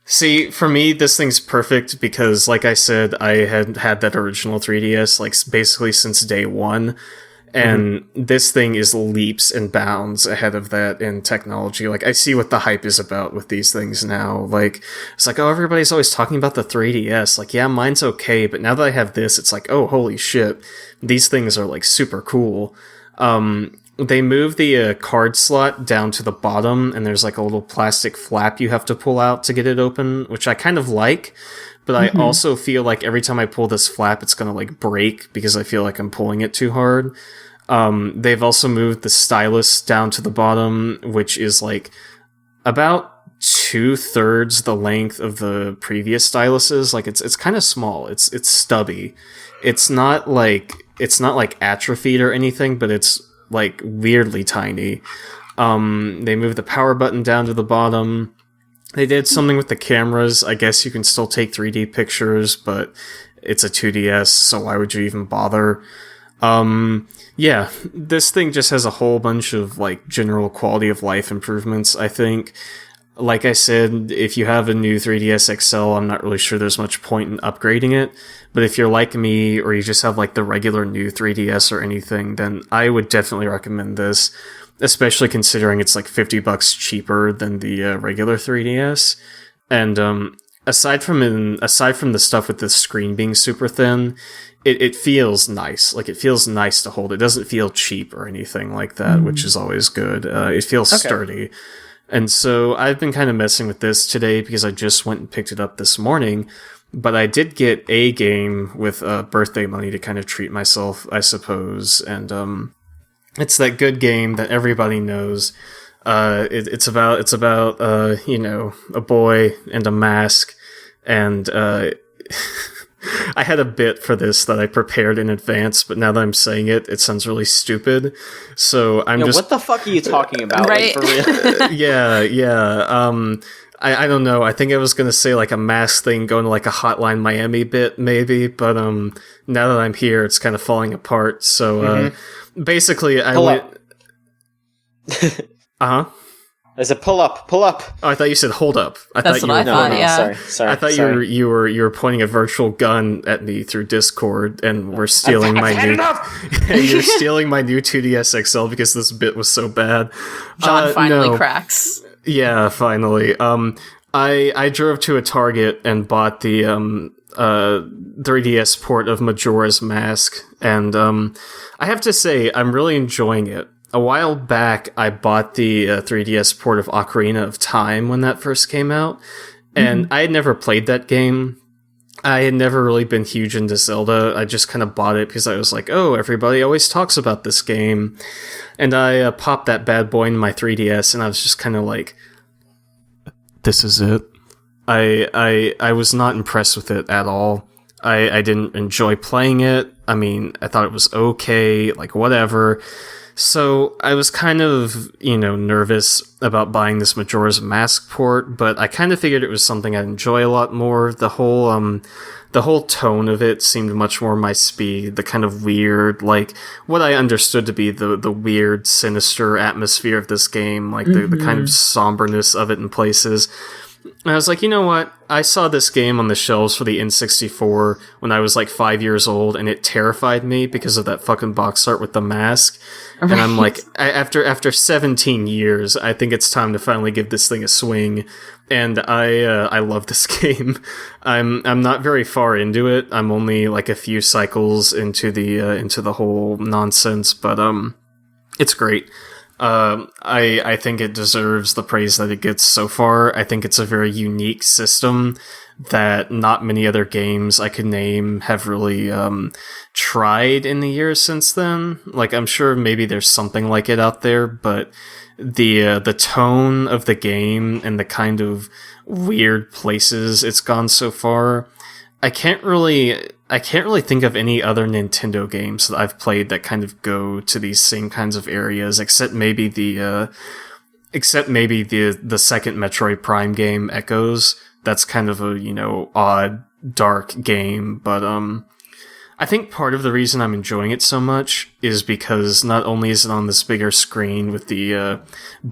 See, for me, this thing's perfect because, like I said, I had that original 3DS like basically since day one. And this thing is leaps and bounds ahead of that in technology. Like, I see what the hype is about with these things now. Like, it's like, oh, everybody's always talking about the 3DS. Like, yeah, mine's okay, but now that I have this, it's like, oh, holy shit. These things are, like, super cool. They move the card slot down to the bottom, and there's, like, a little plastic flap you have to pull out to get it open, which I kind of like. But I also feel like every time I pull this flap, it's gonna, like, break because I feel like I'm pulling it too hard. They've also moved the stylus down to the bottom, which is like about 2/3 the length of the previous styluses. Like it's kind of small. It's stubby. It's not like atrophied or anything, but it's like weirdly tiny. They moved the power button down to the bottom. They did something with the cameras. I guess you can still take 3D pictures, but it's a 2DS, so why would you even bother? Yeah, this thing just has a whole bunch of, like, general quality of life improvements, I think. Like I said, if you have a new 3DS XL, I'm not really sure there's much point in upgrading it. But if you're like me, or you just have, like, the regular new 3DS or anything, then I would definitely recommend this. Especially considering it's, like, $50 cheaper than the regular 3DS. And, aside from the stuff with the screen being super thin, it feels nice. Like, it feels nice to hold. It doesn't feel cheap or anything like that, which is always good. It feels sturdy. And so I've been kind of messing with this today because I just went and picked it up this morning. But I did get a game with birthday money to kind of treat myself, I suppose. And it's that good game that everybody knows. It's about a boy and a mask. And I had a bit for this that I prepared in advance, but now that I'm saying it, it sounds really stupid. So I'm just... What the fuck are you talking about? Right. Like, for real? Yeah. I don't know. I think I was going to say like a mask thing going to like a Hotline Miami bit, maybe. But now that I'm here, it's kind of falling apart. So basically, I went... Uh-huh. I said pull up. Oh, I thought you said hold up. That's what I thought. Yeah. Sorry. I thought you were pointing a virtual gun at me through Discord and were stealing my new. You're stealing my new 2DS XL because this bit was so bad. John finally cracks. Yeah, finally. I drove to a Target and bought the 3DS port of Majora's Mask, and I have to say I'm really enjoying it. A while back, I bought the 3DS port of Ocarina of Time when that first came out, and I had never played that game. I had never really been huge into Zelda. I just kind of bought it because I was like, oh, everybody always talks about this game. And I popped that bad boy in my 3DS, and I was just kind of like, this is it. I was not impressed with it at all. I didn't enjoy playing it. I mean, I thought it was okay, like whatever. So I was kind of, nervous about buying this Majora's Mask port, but I kind of figured it was something I'd enjoy a lot more. The whole tone of it seemed much more my speed, the kind of weird, like, what I understood to be the weird, sinister atmosphere of this game, like the kind of somberness of it in places. And I was like, you know what? I saw this game on the shelves for the N64 when I was like 5 years old, and it terrified me because of that fucking box art with the mask. Right. And I'm like, after 17 years, I think it's time to finally give this thing a swing. And I love this game. I'm not very far into it. I'm only like a few cycles into the whole nonsense, but it's great. I think it deserves the praise that it gets so far. I think it's a very unique system that not many other games I could name have really tried in the years since then. Like, I'm sure maybe there's something like it out there, but the tone of the game and the kind of weird places it's gone so far, I can't really think of any other Nintendo games that I've played that kind of go to these same kinds of areas, except maybe the second Metroid Prime game, Echoes. That's kind of a, odd, dark game, but I think part of the reason I'm enjoying it so much is because not only is it on this bigger screen with the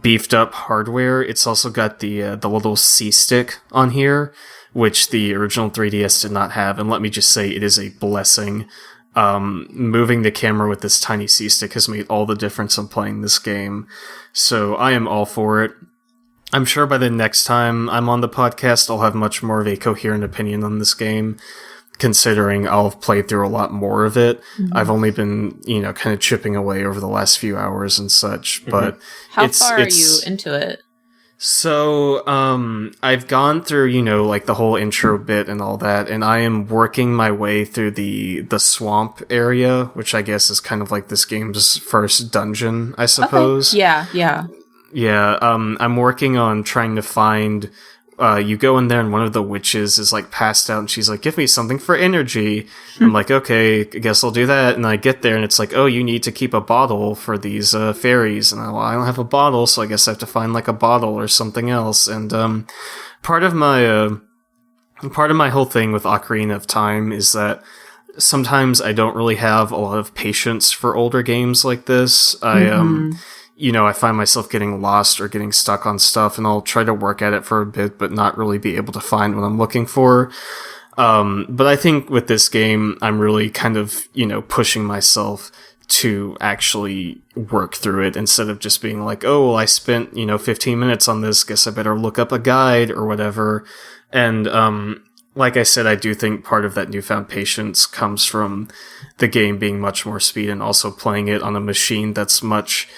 beefed up hardware, it's also got the little C-stick on here, which the original 3DS did not have, and let me just say, it is a blessing. Moving the camera with this tiny C-stick has made all the difference in playing this game, so I am all for it. I'm sure by the next time I'm on the podcast, I'll have much more of a coherent opinion on this game, considering I'll have played through a lot more of it. I've only been, kind of chipping away over the last few hours and such, but How far are you into it? So, I've gone through, like the whole intro bit and all that, and I am working my way through the swamp area, which I guess is kind of like this game's first dungeon, I suppose. Okay. Yeah. Yeah, I'm working on trying to find, you go in there and one of the witches is like passed out and she's like, give me something for energy. I'm like, okay, I guess I'll do that. And I get there and it's like, oh, you need to keep a bottle for these fairies. And I don't have a bottle, so I guess I have to find like a bottle or something else. And part of my whole thing with Ocarina of Time is that sometimes I don't really have a lot of patience for older games like this. I find myself getting lost or getting stuck on stuff, and I'll try to work at it for a bit, but not really be able to find what I'm looking for. But I think with this game, I'm really kind of, pushing myself to actually work through it instead of just being like, oh, well, I spent, 15 minutes on this, guess I better look up a guide or whatever. And, like I said, I do think part of that newfound patience comes from the game being much more speed and also playing it on a machine that's much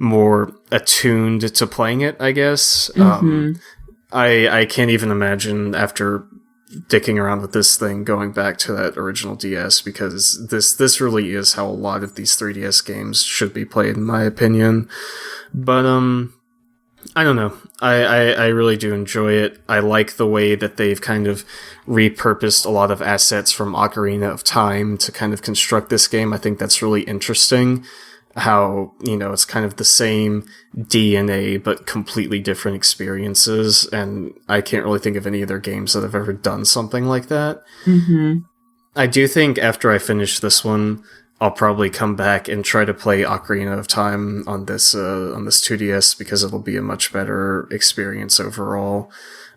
more attuned to playing it, I guess. I can't even imagine after dicking around with this thing going back to that original DS, because this really is how a lot of these 3DS games should be played, in my opinion. But I don't know. I really do enjoy it. I like the way that they've kind of repurposed a lot of assets from Ocarina of Time to kind of construct this game. I think that's really interesting. How, it's kind of the same DNA, but completely different experiences, and I can't really think of any other games that have ever done something like that. I do think after I finish this one, I'll probably come back and try to play Ocarina of Time on this 2DS because it'll be a much better experience overall.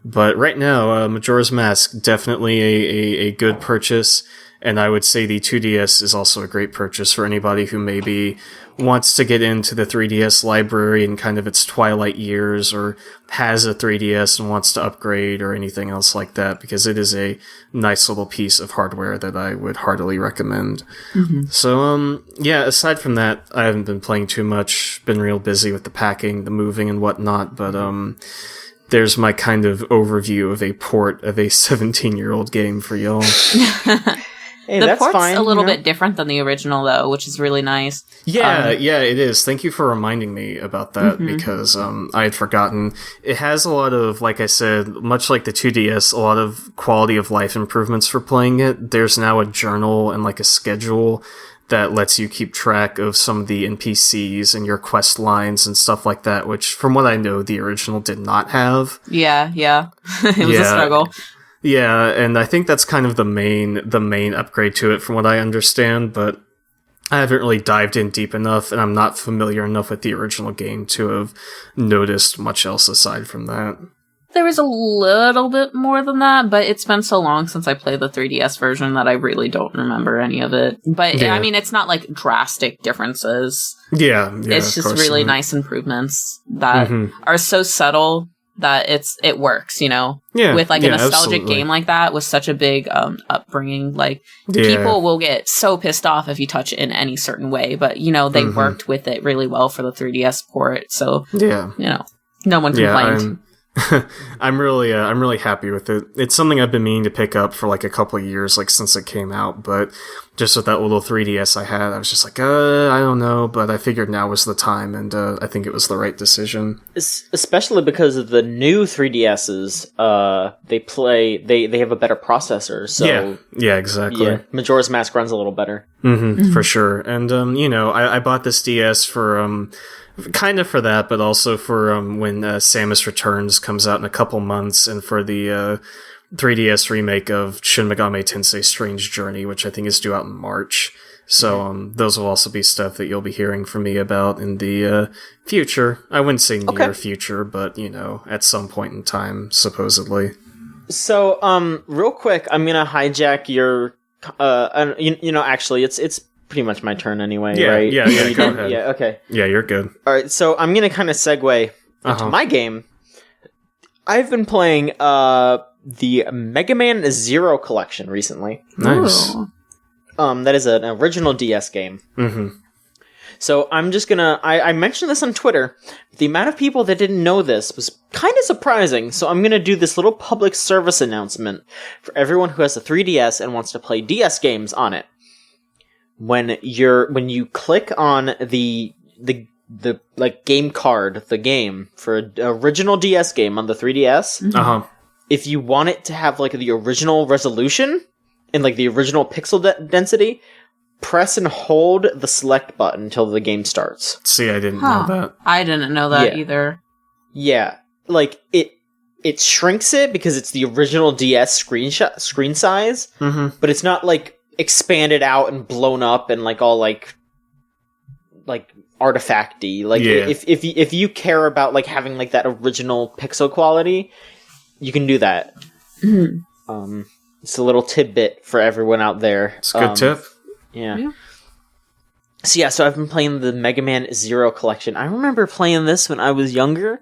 But right now, Majora's Mask, definitely a good purchase, and I would say the 2DS is also a great purchase for anybody who maybe wants to get into the 3DS library in kind of its twilight years, or has a 3DS and wants to upgrade or anything else like that, because it is a nice little piece of hardware that I would heartily recommend. Mm-hmm. So, yeah, aside from that, I haven't been playing too much, been real busy with the packing, the moving and whatnot, but, there's my kind of overview of a port of a 17-year-old game for y'all. Hey, the that's port's fine, a little bit different than the original, though, which is really nice. Yeah, it is. Thank you for reminding me about that, because I had forgotten. It has a lot of, like I said, much like the 2DS, a lot of quality of life improvements for playing it. There's now a journal and like a schedule that lets you keep track of some of the NPCs and your quest lines and stuff like that, which, from what I know, the original did not have. Yeah. It was a struggle. Yeah, and I think that's kind of the main upgrade to it, from what I understand, but I haven't really dived in deep enough, and I'm not familiar enough with the original game to have noticed much else aside from that. There was a little bit more than that, but it's been so long since I played the 3DS version that I really don't remember any of it. But, yeah. I mean, it's not like drastic differences. Yeah, it's just really nice improvements that are so subtle that it works, you know? Yeah, with like a nostalgic absolutely. game like that, with such a big upbringing, like people will get so pissed off if you touch it in any certain way, but you know, they worked with it really well for the 3DS port, so you know, no one complained. I'm really happy with it. It's something I've been meaning to pick up for like a couple of years, like since it came out, but just with that little 3DS I had, I was just like, I don't know, but I figured now was the time, and I think it was the right decision. Especially because of the new 3DSs, they have a better processor, so yeah, exactly. Yeah, Majora's Mask runs a little better. For sure. And you know, I bought this DS for kind of for that, but also for when Samus Returns comes out in a couple months, and for the 3DS remake of Shin Megami Tensei Strange Journey, which I think is due out in March. So those will also be stuff that you'll be hearing from me about in the future. I wouldn't say near future, but you know, at some point in time, supposedly. So, real quick, I'm gonna hijack your, you know, actually, it's pretty much my turn anyway, right? Yeah, go ahead. Yeah, okay. Yeah, you're good. All right, so I'm gonna kind of segue into my game. I've been playing the Mega Man Zero collection recently. Nice. Ooh. That is an original DS game. So I'm just gonna... I mentioned this on Twitter. The amount of people that didn't know this was kind of surprising, so I'm gonna do this little public service announcement for everyone who has a 3DS and wants to play DS games on it. When you click on the like game card, the game for an original DS game on the 3DS, if you want it to have like the original resolution and like the original pixel density, press and hold the select button until the game starts. See, I didn't know that. I didn't know that either. Yeah, like it shrinks it because it's the original DS screen size, but it's not like expanded out and blown up and like all like artifacty. Like if you care about like having like that original pixel quality, you can do that. It's a little tidbit for everyone out there. It's a good tip. Yeah. So I've been playing the Mega Man Zero collection. I remember playing this when I was younger.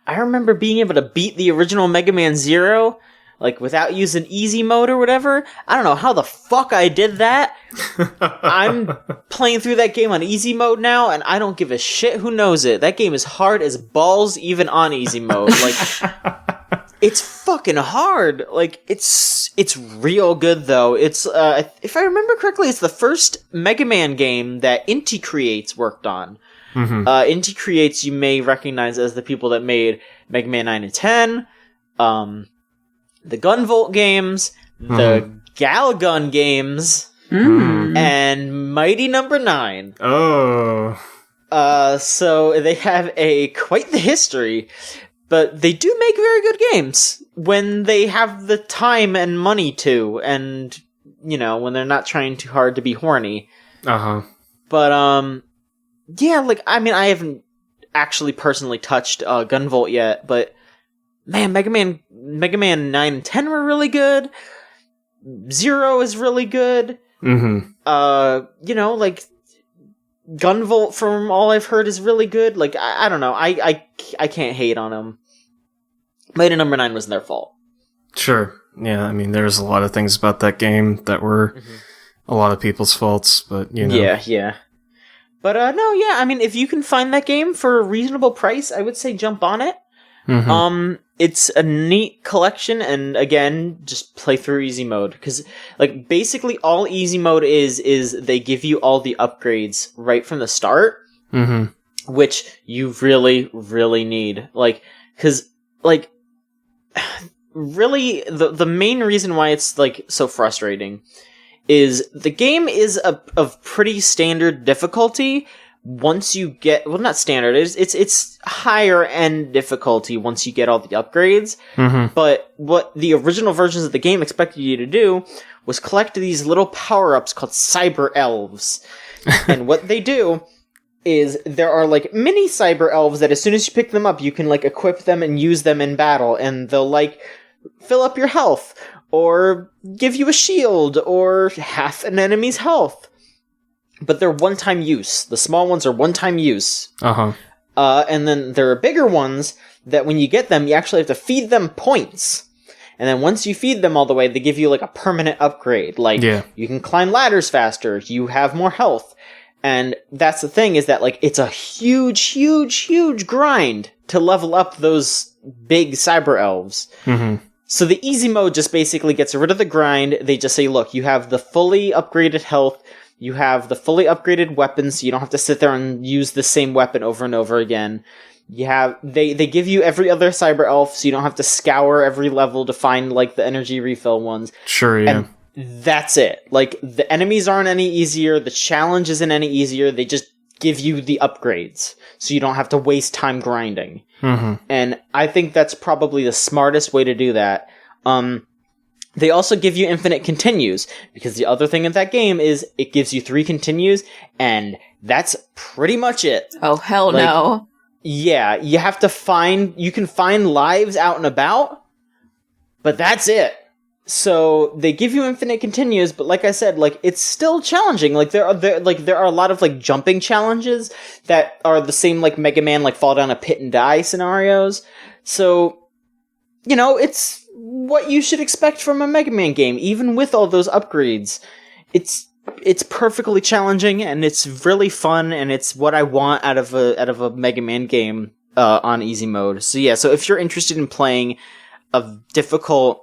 I remember being able to beat the original Mega Man Zero, like, without using easy mode or whatever. I don't know how the fuck I did that. I'm playing through that game on easy mode now, and I don't give a shit who knows it. That game is hard as balls, even on easy mode. Like, it's fucking hard. Like, it's real good, though. It's, if I remember correctly, it's the first Mega Man game that Inti Creates worked on. Inti Creates, you may recognize as the people that made Mega Man 9 and 10, the Gunvolt games, the Galagun games, and Mighty Number 9. Oh. So they have quite the history, but they do make very good games when they have the time and money to, and, you know, when they're not trying too hard to be horny. But yeah, like I mean, I haven't actually personally touched Gunvolt yet, but man, Mega Man 9 and 10 were really good. 0 is really good. You know, like Gunvolt, from all I've heard, is really good. Like I don't know, I can't hate on them. Mighty Number 9 wasn't their fault. Sure. Yeah, I mean, there's a lot of things about that game that were a lot of people's faults, but, you know. Yeah. But, no, yeah, I mean, if you can find that game for a reasonable price, I would say jump on it. It's a neat collection, and again, just play through easy mode. Because, like, basically all easy mode is they give you all the upgrades right from the start, which you really, really need. Like, because, like, really, the main reason why it's, like, so frustrating is the game is of pretty standard difficulty once you get... Well, not standard. It's higher end difficulty once you get all the upgrades. But what the original versions of the game expected you to do was collect these little power-ups called Cyber Elves. And what they do is there are, like, mini Cyber Elves that as soon as you pick them up, you can, like, equip them and use them in battle. And they'll, like, fill up your health, or give you a shield, or half an enemy's health. But they're one-time use. The small ones are one-time use. And then there are bigger ones that when you get them, you actually have to feed them points. And then once you feed them all the way, they give you, like, a permanent upgrade. Like, you can climb ladders faster, you have more health. And that's the thing, is that, like, it's a huge, huge, huge grind to level up those big Cyber Elves. So the easy mode just basically gets rid of the grind. They just say, look, you have the fully upgraded health, you have the fully upgraded weapons, so you don't have to sit there and use the same weapon over and over again. You have they give you every other Cyber Elf, so you don't have to scour every level to find, like, the energy refill ones. Sure, yeah. And that's it. Like, the enemies aren't any easier, the challenge isn't any easier, they just give you the upgrades, so you don't have to waste time grinding. And I think that's probably the smartest way to do that. They also give you infinite continues, because the other thing in that game is it gives you 3 continues, and that's pretty much it. Oh, hell Like, no. Yeah, you have to you can find lives out and about, but that's it. So they give you infinite continues, but like I said, like, it's still challenging. Like, there are a lot of, like, jumping challenges that are the same, like, Mega Man, like, fall down a pit and die scenarios. So, you know, it's what you should expect from a Mega Man game, even with all those upgrades. It's perfectly challenging, and it's really fun, and it's what I want out of a Mega Man game on easy mode. So yeah, so if you're interested in playing a difficult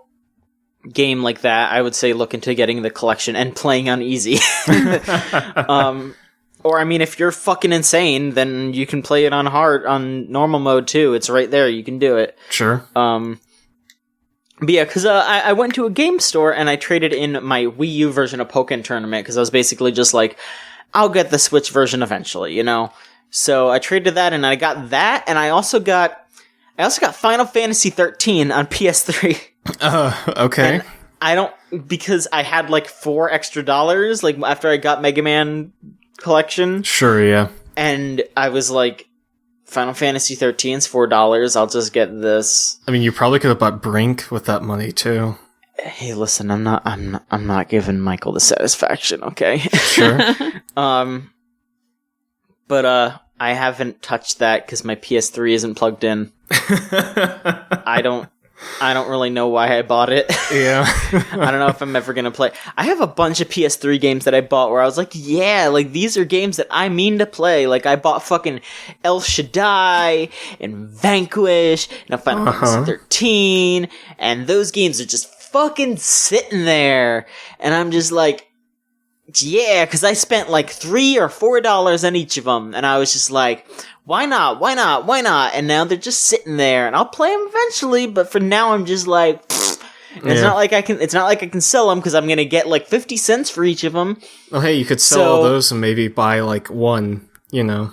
game like that, I would say look into getting the collection and playing on easy. Or, I mean, if you're fucking insane, then you can play it on normal mode too. It's right there. You can do it. Sure. But yeah, because I went to a game store and I traded in my Wii U version of Pokken Tournament, because I was basically just like, I'll get the Switch version eventually, you know? So I traded that, and I got that, and I also got Final Fantasy 13 on PS3. Okay. And I don't, because I had like $4 extra, like, after I got Mega Man Collection. Sure, yeah. And I was like, Final Fantasy 13's $4, I'll just get this. I mean, you probably could have bought Brink with that money too. Hey, listen, I'm not giving Michael the satisfaction, okay? Sure. But I haven't touched that because my PS3 isn't plugged in. I don't really know why I bought it. Yeah. I don't know if I'm ever going to play. I have a bunch of PS3 games that I bought where I was like, yeah, like, these are games that I mean to play. Like, I bought fucking El Shaddai and Vanquish and Final Fantasy 13, and those games are just fucking sitting there. And I'm just like, yeah, because I spent like $3 or $4 on each of them, and I was just like, why not? And now they're just sitting there, and I'll play them eventually. But for now, I'm just like, it's not like I can sell them, because I'm gonna get like 50 cents for each of them. Well, hey, you could sell all those and maybe buy like one, you know.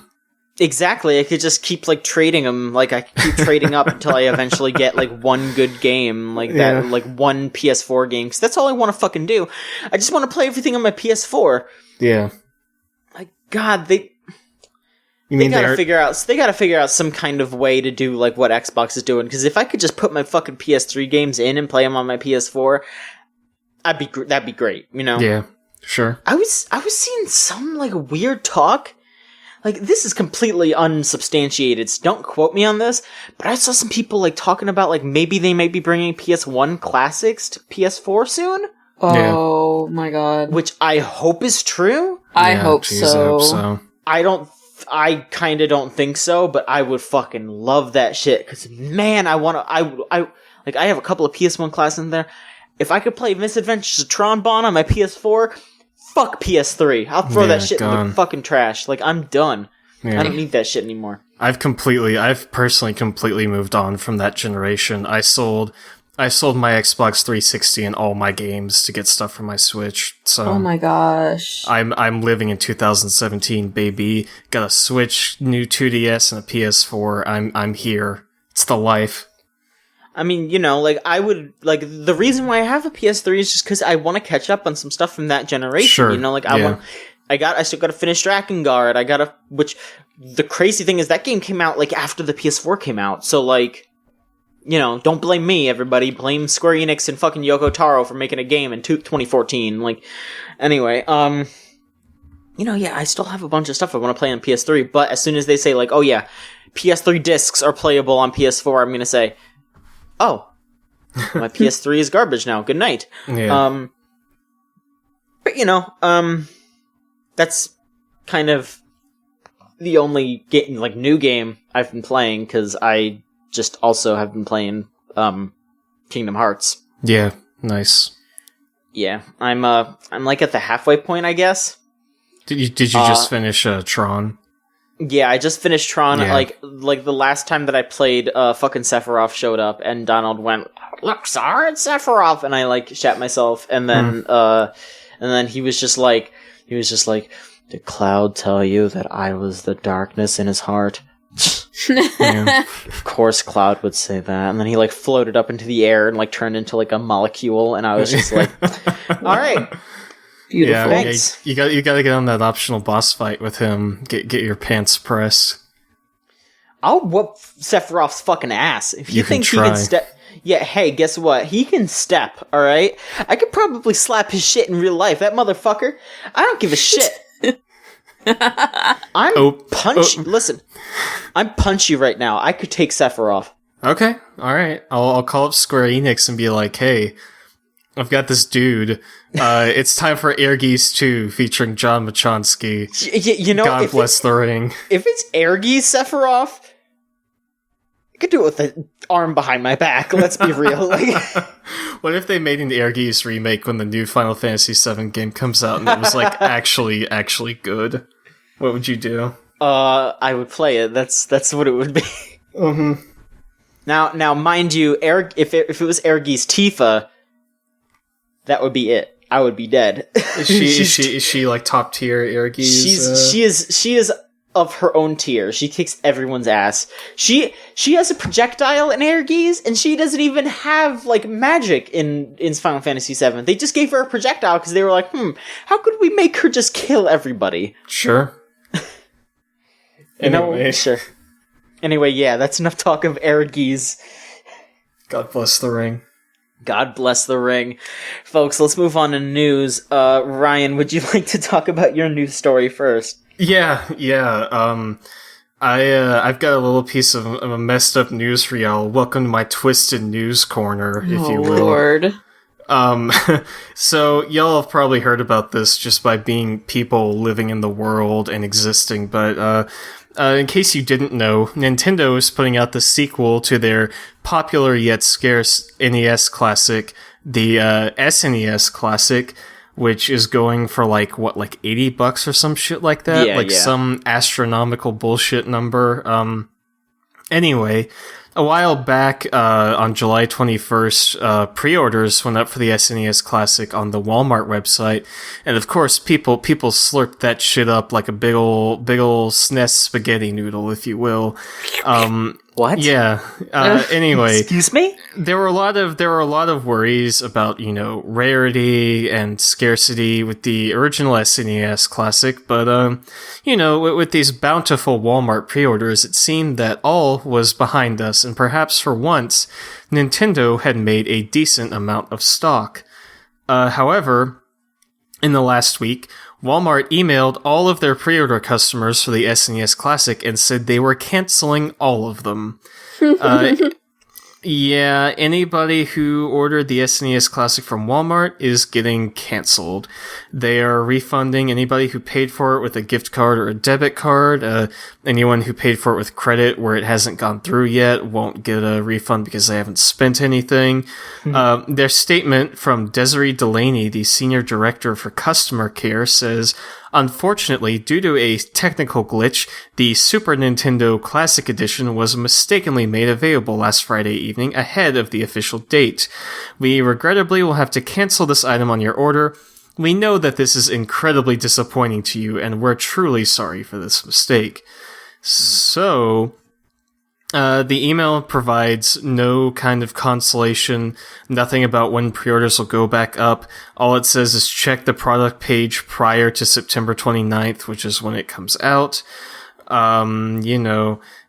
Exactly, I could just keep like trading them. Like, I could keep trading up until I eventually get like one good game, like that, like one PS4 game. Because that's all I want to fucking do. I just want to play everything on my PS4. Yeah. God, they mean gotta figure out some kind of way to do like what Xbox is doing. Because if I could just put my fucking PS3 games in and play them on my PS4, that'd be great. You know? Yeah, sure. I was seeing some like weird talk. Like, this is completely unsubstantiated, so don't quote me on this, but I saw some people, like, talking about, like, maybe they might be bringing PS1 classics to PS4 soon? Oh, my God. Which I hope is true? I hope so. I kinda don't think so, but I would fucking love that shit, because, man, I have a couple of PS1 classics in there. If I could play Misadventures of Tron Bonne on my PS4... Fuck PS3. I'll throw that shit in the fucking trash. Like, I'm done. Yeah. I don't need that shit anymore. I've personally completely moved on from that generation. I sold my Xbox 360 and all my games to get stuff for my Switch. So oh my gosh. I'm living in 2017, baby. Got a Switch, new 2DS, and a PS4. I'm here. It's the life. I mean, you know, like, I would, like, the reason why I have a PS3 is just because I want to catch up on some stuff from that generation, sure. You know, like, I still gotta finish Drakengard, which, the crazy thing is that game came out, like, after the PS4 came out, so, like, you know, don't blame me, everybody, blame Square Enix and fucking Yoko Taro for making a game in 2014, like, anyway, you know, yeah, I still have a bunch of stuff I want to play on PS3, but as soon as they say, like, oh yeah, PS3 discs are playable on PS4, I'm gonna say, oh, my PS3 is garbage now. Good night. Yeah. But you know, that's kind of the only new game I've been playing because I just also have been playing Kingdom Hearts. Yeah, nice. Yeah, I'm like at the halfway point, I guess. Did you just finish Tron? Yeah, I just finished Tron. Yeah. Like the last time that I played, fucking Sephiroth showed up, and Donald went, "Look, Tsar, it's Sephiroth," and I like shat myself, and then he was just like, "Did Cloud tell you that I was the darkness in his heart?" Yeah. Of course, Cloud would say that, and then he like floated up into the air and like turned into like a molecule, and I was just like, "All right." Beautiful. Yeah, thanks. You got to get on that optional boss fight with him. Get your pants pressed. I'll whoop Sephiroth's fucking ass if you think he can step. Yeah, hey, guess what? He can step. All right, I could probably slap his shit in real life. That motherfucker. I don't give a shit. I'm punchy. Listen, I'm punchy right now. I could take Sephiroth. Okay, all right. I'll call up Square Enix and be like, hey. I've got this dude. It's time for Air Geese 2 featuring John Machonsky. You know, God bless the ring. If it's Air Geese Sephiroth, I could do it with the arm behind my back. Let's be real. Like, what if they made an Air Geese remake when the new Final Fantasy VII game comes out and it was like actually good? What would you do? I would play it. That's what it would be. Mm-hmm. Now, mind you, if it was Air Geese Tifa. That would be it. I would be dead. Is she like top tier Airgeese? She is of her own tier. She kicks everyone's ass. She has a projectile in Airgeese, and she doesn't even have like magic in Final Fantasy VII. They just gave her a projectile because they were like, how could we make her just kill everybody? Sure. Anyway. Sure. Anyway, yeah, that's enough talk of Airgeese. God bless the ring. God bless the ring. Folks, let's move on to news. Ryan, would you like to talk about your news story first? Yeah. I've got a little piece of a messed up news for y'all. Welcome to my twisted news corner, if you will. Lord. So y'all have probably heard about this just by being people living in the world and existing, but in case you didn't know, Nintendo is putting out the sequel to their popular yet scarce NES classic, the SNES Classic, which is going for like $80 or some shit like that, some astronomical bullshit number. Anyway, a while back, on July 21st, pre-orders went up for the SNES Classic on the Walmart website, and of course, people slurped that shit up like a big ol' SNES spaghetti noodle, if you will. What? Yeah. Anyway, excuse me. There were a lot of worries about, rarity and scarcity with the original SNES Classic, but with these bountiful Walmart pre-orders, it seemed that all was behind us, and perhaps for once, Nintendo had made a decent amount of stock. However, in the last week, Walmart emailed all of their pre-order customers for the SNES Classic and said they were canceling all of them. Yeah, anybody who ordered the SNES Classic from Walmart is getting canceled. They are refunding anybody who paid for it with a gift card or a debit card. Anyone who paid for it with credit where it hasn't gone through yet won't get a refund because they haven't spent anything. Their statement from Desiree Delaney, the Senior Director for Customer Care, says, "Unfortunately, due to a technical glitch, the Super Nintendo Classic Edition was mistakenly made available last Friday evening ahead of the official date. We regrettably will have to cancel this item on your order. We know that this is incredibly disappointing to you, and we're truly sorry for this mistake." So, the email provides no kind of consolation, nothing about when pre-orders will go back up. All it says is check the product page prior to September 29th, which is when it comes out.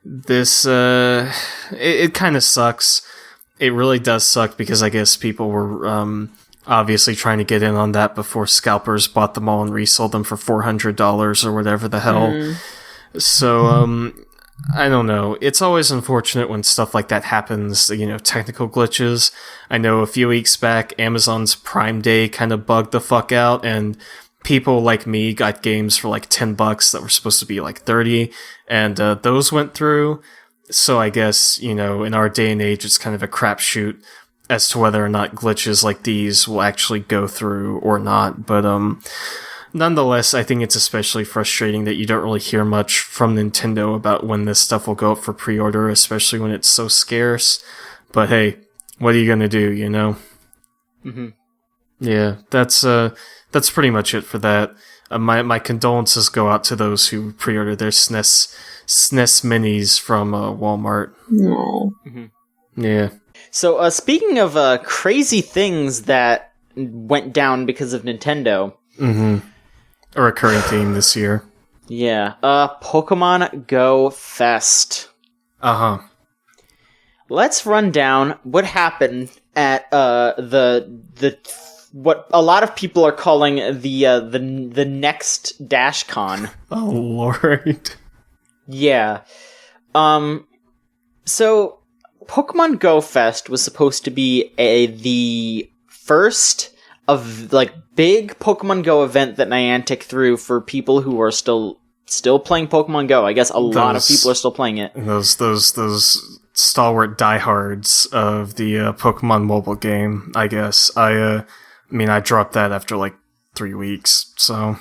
This, it kind of sucks. It really does suck because I guess people were, obviously trying to get in on that before scalpers bought them all and resold them for $400 or whatever the hell. So, I don't know. It's always unfortunate when stuff like that happens, technical glitches. I know a few weeks back, Amazon's Prime Day kind of bugged the fuck out, and people like me got games for like $10 that were supposed to be like 30, and those went through. So I guess, in our day and age, it's kind of a crapshoot as to whether or not glitches like these will actually go through or not. But, nonetheless, I think it's especially frustrating that you don't really hear much from Nintendo about when this stuff will go up for pre-order, especially when it's so scarce. But hey, what are you gonna do, Mm-hmm. Yeah, that's pretty much it for that. My condolences go out to those who pre-ordered their SNES Minis from Walmart. No. Mm-hmm. Yeah. So, speaking of crazy things that went down because of Nintendo... Mm-hmm. A recurring theme this year. Yeah. Pokemon Go Fest. Uh-huh. Let's run down what happened at the what a lot of people are calling the next DashCon. Oh Lord. Yeah. So Pokemon Go Fest was supposed to be the first of big Pokemon Go event that Niantic threw for people who are still playing Pokemon Go. I guess a lot of people are still playing it. Those stalwart diehards of the Pokemon mobile game, I guess. I dropped that after 3 weeks, so...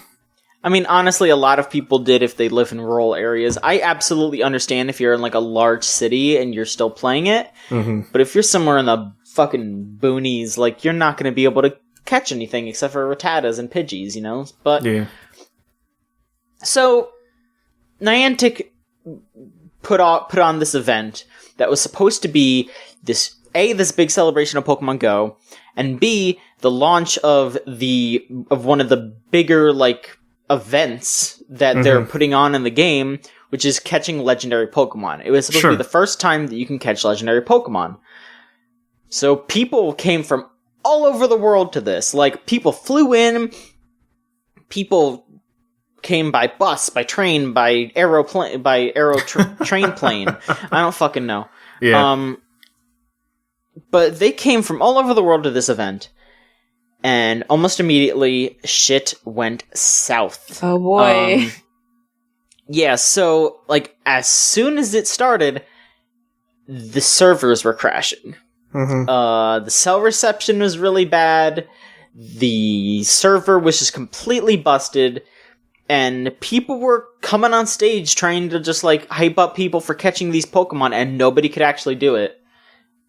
honestly, a lot of people did if they live in rural areas. I absolutely understand if you're in a large city and you're still playing it, but if you're somewhere in the fucking boonies, you're not going to be able to catch anything except for Rattatas and Pidgeys, But yeah. So Niantic put on this event that was supposed to be this big celebration of Pokemon Go, and B, the launch of one of the bigger events that they're putting on in the game, which is catching legendary Pokemon. It was supposed to be the first time that you can catch legendary Pokemon. So people came from all over the world to this. People flew in, people came by bus, by train, by train plane. I don't fucking know. Yeah. But they came from all over the world to this event, and almost immediately shit went south. Oh boy. Yeah, so as soon as it started, the servers were crashing. The cell reception was really bad. The server was just completely busted. and people were coming on stage trying to just like hype up people for catching these Pokemon, and nobody could actually do it.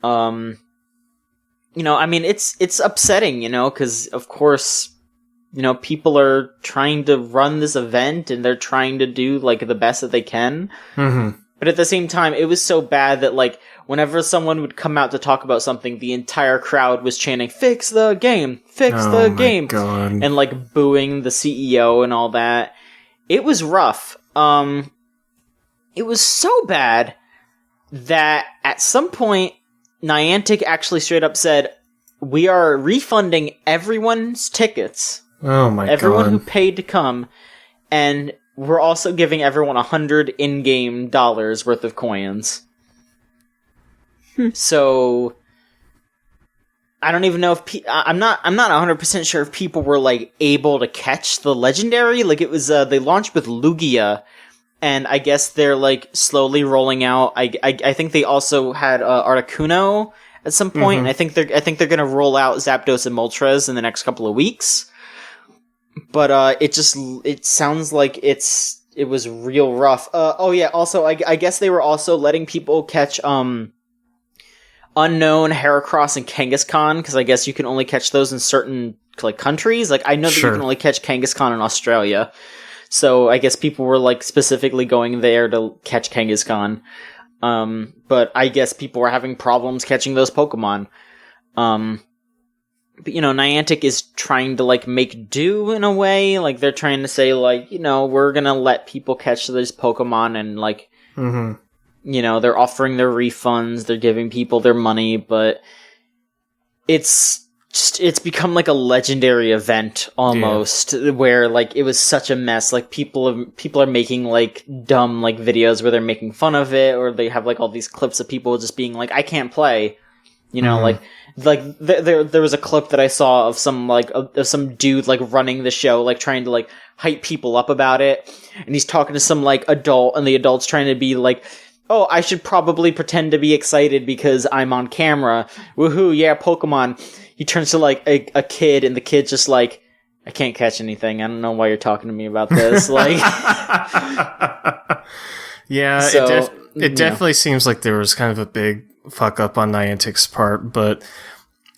You know, I mean, it's upsetting, you know, because of course, you know, people are trying to run this event and they're trying to do like the best that they can. Mm-hmm. But at the same time, it was so bad that like whenever someone would come out to talk about something, the entire crowd was chanting, "Fix the game! Fix the game!" God. And like booing the CEO and all that. It was rough. It was so bad that at some point, Niantic actually straight up said, "We are refunding everyone's tickets. Oh my Everyone God. who paid to come, and we're also giving everyone 100 in-game dollars worth of coins." So I don't even know if I'm not 100% sure if people were like able to catch the legendary. Like it was they launched with Lugia, and I guess they're like slowly rolling out. I think they also had Articuno at some point, and I think they're gonna roll out Zapdos and Moltres in the next couple of weeks. But it sounds like it was real rough. Oh yeah, also I guess they were also letting people catch Unknown, Heracross, and Kangaskhan, because I guess you can only catch those in certain like countries. Like I know that you can only catch Kangaskhan in Australia, so I guess people were like specifically going there to catch Kangaskhan. But I guess people were having problems catching those Pokemon. But you know, Niantic is trying to like make do in a way. Like they're trying to say like, you know, we're gonna let people catch these Pokemon, and like. You know, they're offering their refunds, they're giving people their money, but it's become like a legendary event almost, where like it was such a mess. Like people are making like dumb like videos where they're making fun of it, or they have like all these clips of people just being like, "I can't play," you know, like there was a clip that I saw of some dude like running the show, like trying to like hype people up about it, and he's talking to some like adult, and the adult's trying to be like, "Oh, I should probably pretend to be excited because I'm on camera. Woohoo, yeah, Pokemon." He turns to, like, a kid, and the kid's just like, "I can't catch anything. I don't know why you're talking to me about this." Like, yeah, so, it definitely seems like there was kind of a big fuck up on Niantic's part, but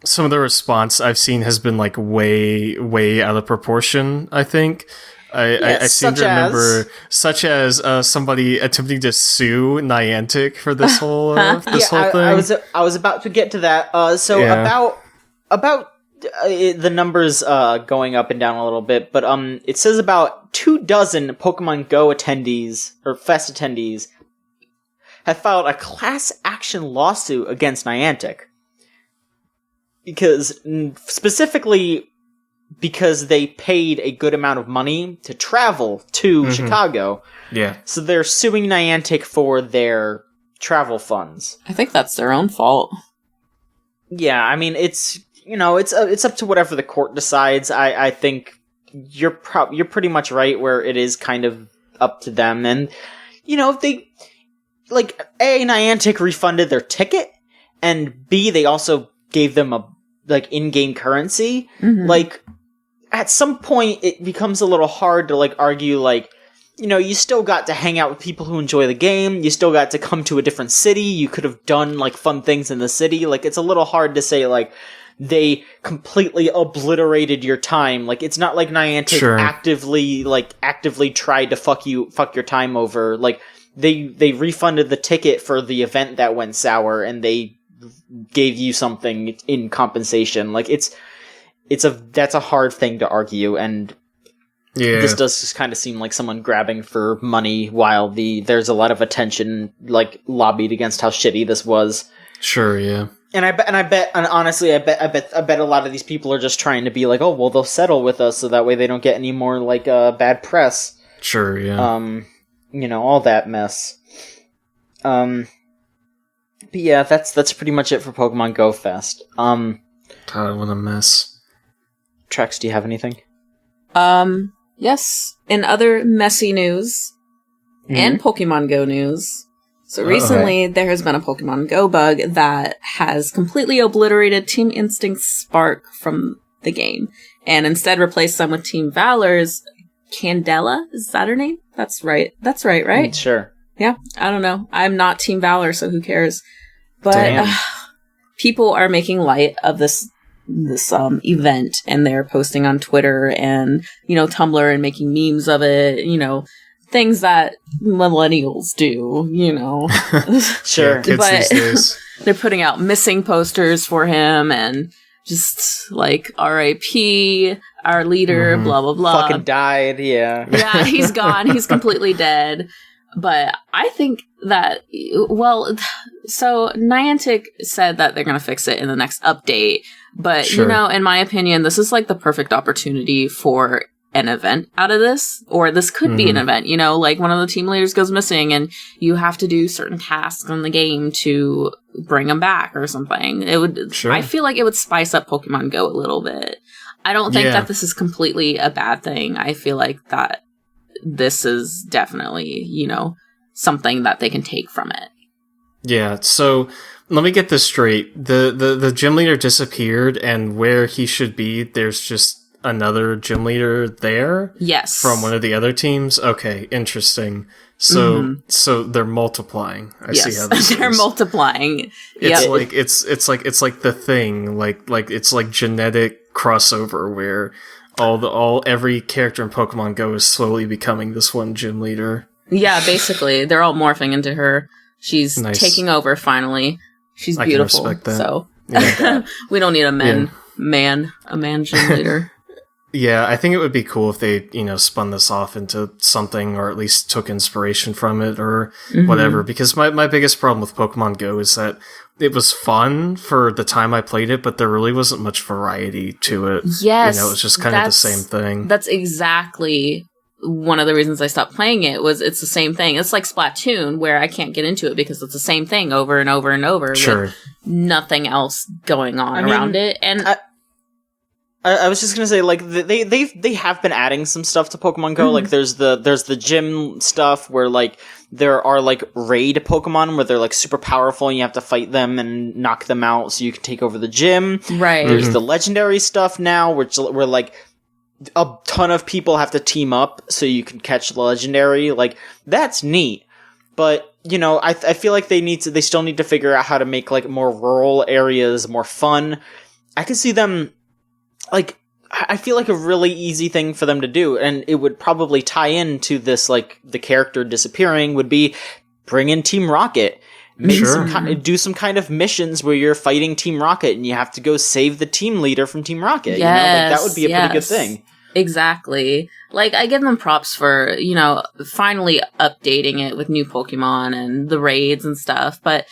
some of the response I've seen has been, like, way, way out of proportion, I think. I seem to remember, such as somebody attempting to sue Niantic for this whole thing. I was about to get to that. About the numbers going up and down a little bit, but it says about 24 Pokemon Go attendees or Fest attendees have filed a class action lawsuit against Niantic specifically because they paid a good amount of money to travel to Chicago. Yeah. So they're suing Niantic for their travel funds. I think that's their own fault. Yeah, I mean, it's up to whatever the court decides. I think you're pretty much right where it is kind of up to them. And, you know, if they, like, A, Niantic refunded their ticket, and B, they also gave them a, like, in-game currency. Like, at some point, it becomes a little hard to, like, argue, like, you know, you still got to hang out with people who enjoy the game, you still got to come to a different city, you could have done, like, fun things in the city. Like, it's a little hard to say, like, they completely obliterated your time. Like, it's not like Niantic actively tried to fuck your time over. Like, they refunded the ticket for the event that went sour, and they gave you something in compensation. Like, that's a hard thing to argue, and this does just kind of seem like someone grabbing for money while there's a lot of attention like lobbied against how shitty this was. Sure, yeah. And honestly, I bet a lot of these people are just trying to be like, "Oh, well, they'll settle with us so that way they don't get any more like bad press." Sure, yeah. You know, all that mess. But yeah, that's pretty much it for Pokemon Go Fest. God, what a mess. Trex, do you have anything? Yes. In other messy news and Pokemon Go news. So recently, there has been a Pokemon Go bug that has completely obliterated Team Instinct's Spark from the game, and instead replaced them with Team Valor's Candela? Is that her name? That's right. That's right? Sure. Yeah, I don't know. I'm not Team Valor, so who cares? But people are making light of this event, and they're posting on Twitter and, Tumblr and making memes of it, things that millennials do, Sure. Yeah, kids these days. They're putting out missing posters for him and just like R.I.P. our leader, blah, blah, blah. Fucking died, yeah. Yeah, he's gone. He's completely dead. But I think that, so Niantic said that they're going to fix it in the next update. But, Sure. in my opinion, this is like the perfect opportunity for an event out of this. Or this could be an event, like one of the team leaders goes missing and you have to do certain tasks in the game to bring them back or something. It would, Sure. I feel like it would spice up Pokemon Go a little bit. I don't think that this is completely a bad thing. I feel like that this is definitely, something that they can take from it. Yeah, so let me get this straight. The gym leader disappeared, and where he should be, there's just another gym leader there? Yes. From one of the other teams? Okay, interesting. So so they're multiplying. I see how this they're is. multiplying. It's Yep. like it's like the thing, like it's like genetic crossover where every character in Pokemon Go is slowly becoming this one gym leader. Yeah, basically. They're all morphing into her. She's Nice. taking over finally. She's I can beautiful. respect that. So Yeah. we don't need a man gym leader. Yeah, I think it would be cool if they, spun this off into something or at least took inspiration from it or whatever. Because my biggest problem with Pokemon Go is that it was fun for the time I played it, but there really wasn't much variety to it. Yes. It was just kind of the same thing. That's exactly one of the reasons I stopped playing it. Was it's the same thing. It's like Splatoon, where I can't get into it because it's the same thing over and over and over. Sure. With nothing else going on around it. And I was just gonna say, like, they have been adding some stuff to Pokemon Go. Like, there's the gym stuff where, like, there are, like, raid Pokemon where they're, like, super powerful and you have to fight them and knock them out so you can take over the gym. right. There's the legendary stuff now, where, like, a ton of people have to team up so you can catch the legendary. Like, that's neat. But, I feel like they still need to figure out how to make, like, more rural areas more fun. I could see them, like, I feel like a really easy thing for them to do, and it would probably tie into this, like, the character disappearing, would be bring in Team Rocket. Make do some kind of missions where you're fighting Team Rocket and you have to go save the team leader from Team Rocket. That would be a pretty good thing. Exactly. Like, I give them props for, finally updating it with new Pokemon and the raids and stuff, but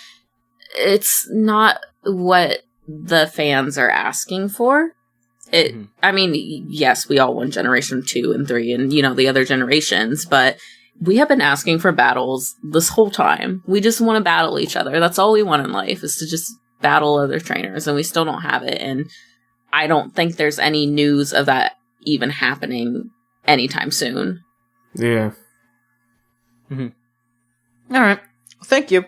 it's not what the fans are asking for. I mean, yes, we all want Generation 2 and 3 and, the other generations, but we have been asking for battles this whole time. We just want to battle each other. That's all we want in life, is to just battle other trainers, and we still don't have it, and I don't think there's any news of that even happening anytime soon. Yeah. All right. Thank you.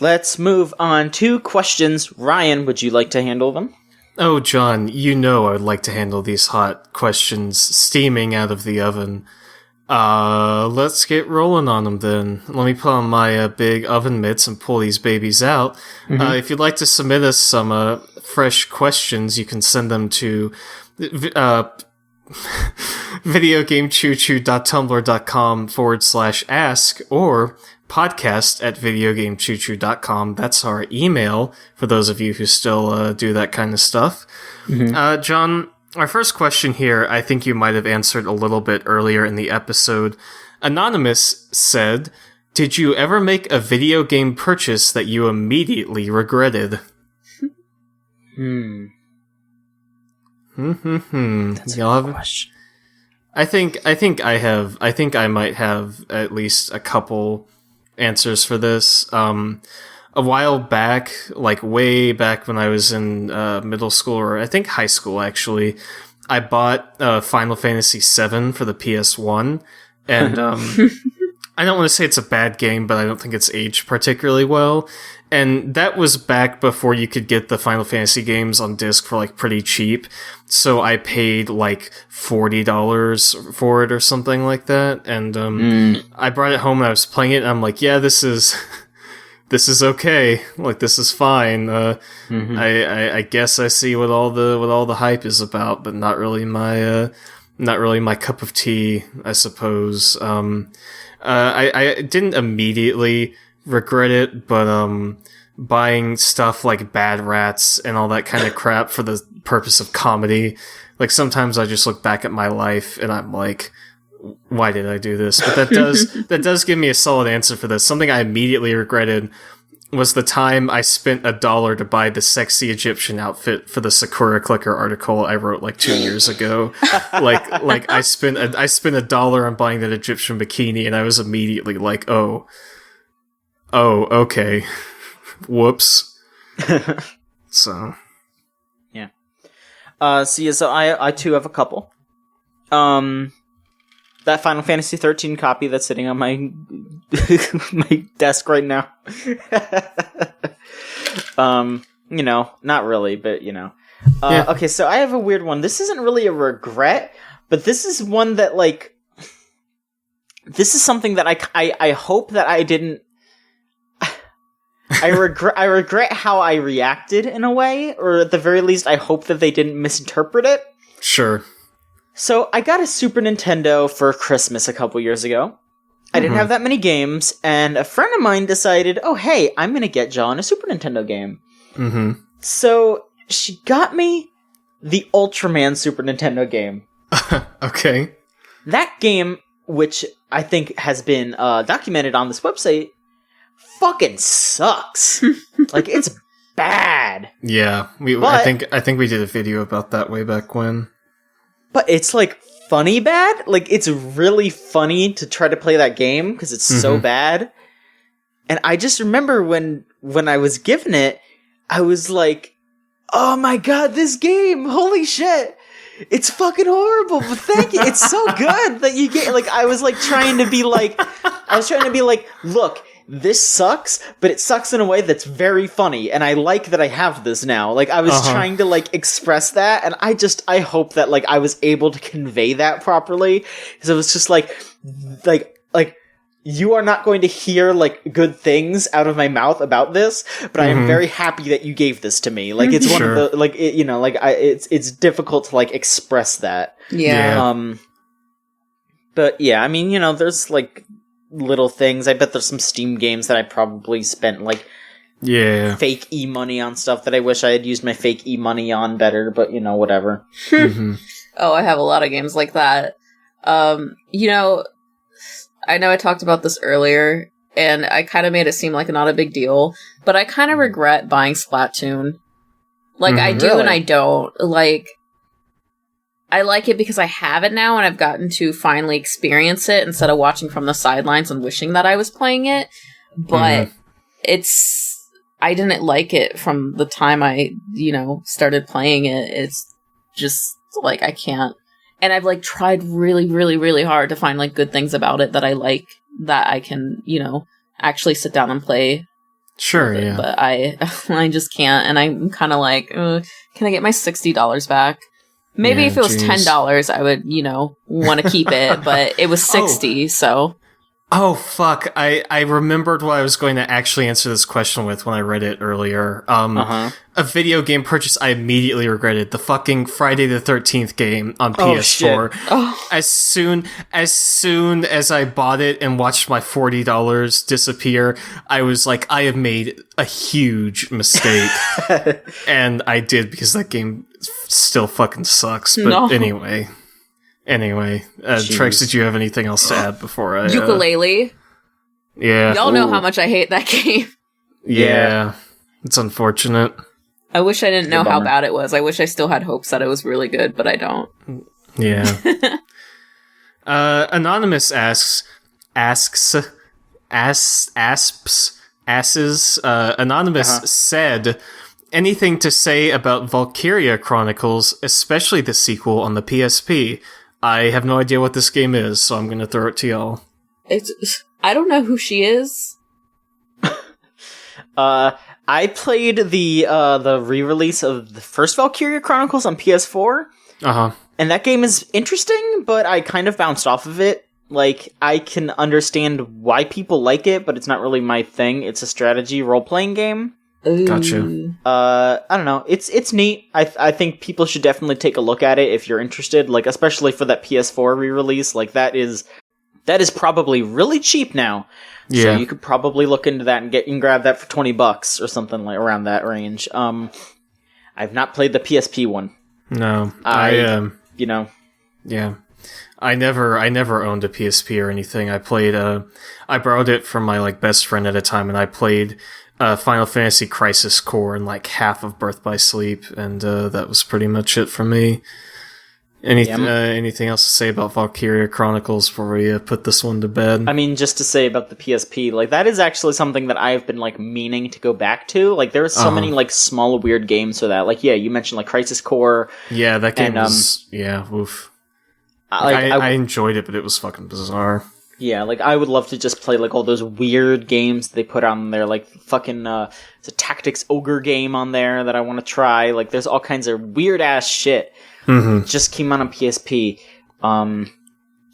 Let's move on to questions. Ryan, would you like to handle them? Oh, John, I would like to handle these hot questions steaming out of the oven. Let's get rolling on them then. Let me put on my big oven mitts and pull these babies out. If you'd like to submit us some fresh questions, you can send them to videogamechoochoo.tumblr.com/ask or podcast@videogamechoochoo.com. That's our email for those of you who still do that kind of stuff. John, our first question here, I think you might have answered a little bit earlier in the episode. Anonymous said, "Did you ever make a video game purchase that you immediately regretted?" That's a good question. I think I have. I think I might have at least a couple answers for this. A while back, like way back when I was in middle school, or I think high school actually, I bought Final Fantasy VII for the PS1, and I don't want to say it's a bad game, but I don't think it's aged particularly well. And that was back before you could get the Final Fantasy games on disc for like pretty cheap. So I paid like $40 for it or something like that. And I brought it home and I was playing it and I'm like, yeah, this is okay. Like, this is fine. I guess I see what all the hype is about, but not really my cup of tea, I suppose. I didn't immediately regret it, but buying stuff like Bad Rats and all that kind of crap for the purpose of comedy, like, sometimes I just look back at my life and I'm like, why did I do this? But that does give me a solid answer for this. Something I immediately regretted was the time I spent $1 to buy the sexy Egyptian outfit for the Sakura Clicker article I wrote like 2 years ago. like I spent $1 on buying that Egyptian bikini, and I was immediately like, oh, okay, whoops. So yeah. So I too have a couple. That Final Fantasy 13 copy that's sitting on my my desk right now. Not really, but Yeah. Okay, so I have a weird one. This isn't really a regret, but this is one that, like, this is something that I hope that I didn't. I regret how I reacted in a way, or at the very least, I hope that they didn't misinterpret it. Sure. So I got a Super Nintendo for Christmas a couple years ago. I didn't have that many games, and a friend of mine decided, oh, hey, I'm going to get John a Super Nintendo game. Mm-hmm. So she got me the Ultraman Super Nintendo game. Okay. That game, which I think has been documented on this website, fucking sucks. Like, it's bad. Yeah, I think we did a video about that way back when. But it's, like, funny bad. Like, it's really funny to try to play that game because it's so bad. And I just remember when I was given it, I was like, oh my god, this game! Holy shit! It's fucking horrible, but thank you. It's so good that you get, like, I was trying to be like, look, this sucks, but it sucks in a way that's very funny, and I like that I have this now. Like, I was trying to, like, express that, and I hope that, like, I was able to convey that properly, because it was just like, you are not going to hear, like, good things out of my mouth about this, but I am very happy that you gave this to me. Like, it's one of the, like, it's difficult to, like, express that. Yeah. But yeah, I mean, there's, like, little things. I bet there's some Steam games that I probably spent, like, fake e-money on stuff that I wish I had used my fake e-money on better, but, whatever. Oh, I have a lot of games like that. I know I talked about this earlier, and I kind of made it seem like not a big deal, but I kind of regret buying Splatoon. Like, I do and I don't. Like, I like it because I have it now, and I've gotten to finally experience it instead of watching from the sidelines and wishing that I was playing it. But I didn't like it from the time I, started playing it. It's just, like, I can't. And I've, like, tried really, really, really hard to find, like, good things about it that I like, that I can, actually sit down and play. Sure, yeah. But I just can't, and I'm kind of like, can I get my $60 back? Maybe if it was $10, I would, want to keep it, but it was $60, so... Oh, fuck. I remembered what I was going to actually answer this question with when I read it earlier. A video game purchase I immediately regretted. The fucking Friday the 13th game on PS4. Oh. As soon as I bought it and watched my $40 disappear, I was like, I have made a huge mistake. And I did, because that game still fucking sucks. But anyway, Trex, did you have anything else to add before I... Ukulele. Yeah. Y'all know how much I hate that game. Yeah. It's unfortunate. I wish I didn't know how bad it was. I wish I still had hopes that it was really good, but I don't. Yeah. Anonymous asks, Anonymous said, anything to say about Valkyria Chronicles, especially the sequel on the PSP? I have no idea what this game is, so I'm going to throw it to y'all. I don't know who she is. I played the re-release of the first Valkyria Chronicles on PS4. Uh-huh. And that game is interesting, but I kind of bounced off of it. Like, I can understand why people like it, but it's not really my thing. It's a strategy role-playing game. Ooh. Gotcha. I don't know. It's neat. I think people should definitely take a look at it if you're interested. Like, especially for that PS4 re-release. Like, that is probably really cheap now. Yeah. So you could probably look into that and grab that for $20 or something like around that range. I've not played the PSP one. No. Yeah. I never owned a PSP or anything. I played I borrowed it from my best friend at a time, and I played Final Fantasy Crisis Core and half of Birth by Sleep, and that was pretty much it for me. Anything else to say about Valkyria Chronicles before we put this one to bed? I mean, just to say about the PSP, that is actually something that I've been meaning to go back to. There are so many small weird games for that. You mentioned Crisis Core. Yeah, that game was oof. I enjoyed it, but it was fucking bizarre. Yeah, I would love to just play all those weird games they put on there, fucking it's a tactics ogre game on there that I want to try. There's all kinds of weird ass shit. Mm-hmm. Just came out on PSP.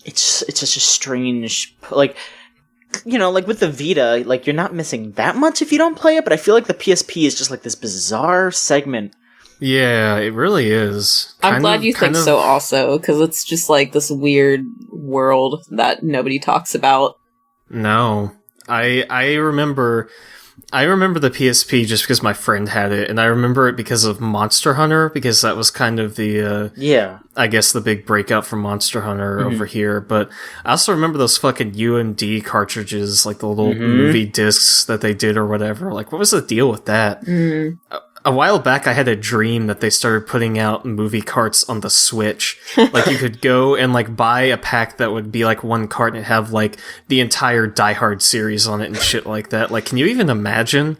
It's such a strange, with the Vita, you're not missing that much if you don't play it, but I feel the PSP is just this bizarre segment. Yeah, it really is. I'm glad you think so also, because it's just this weird world that nobody talks about. No. I remember the PSP just because my friend had it, and I remember it because of Monster Hunter, because that was kind of the, I guess the big breakout for Monster Hunter over here, but I also remember those fucking UMD cartridges, the little movie discs that they did or whatever. What was the deal with that? A while back, I had a dream that they started putting out movie carts on the Switch. You could go and, buy a pack that would be, one cart and have, the entire Die Hard series on it and shit like that. Can you even imagine?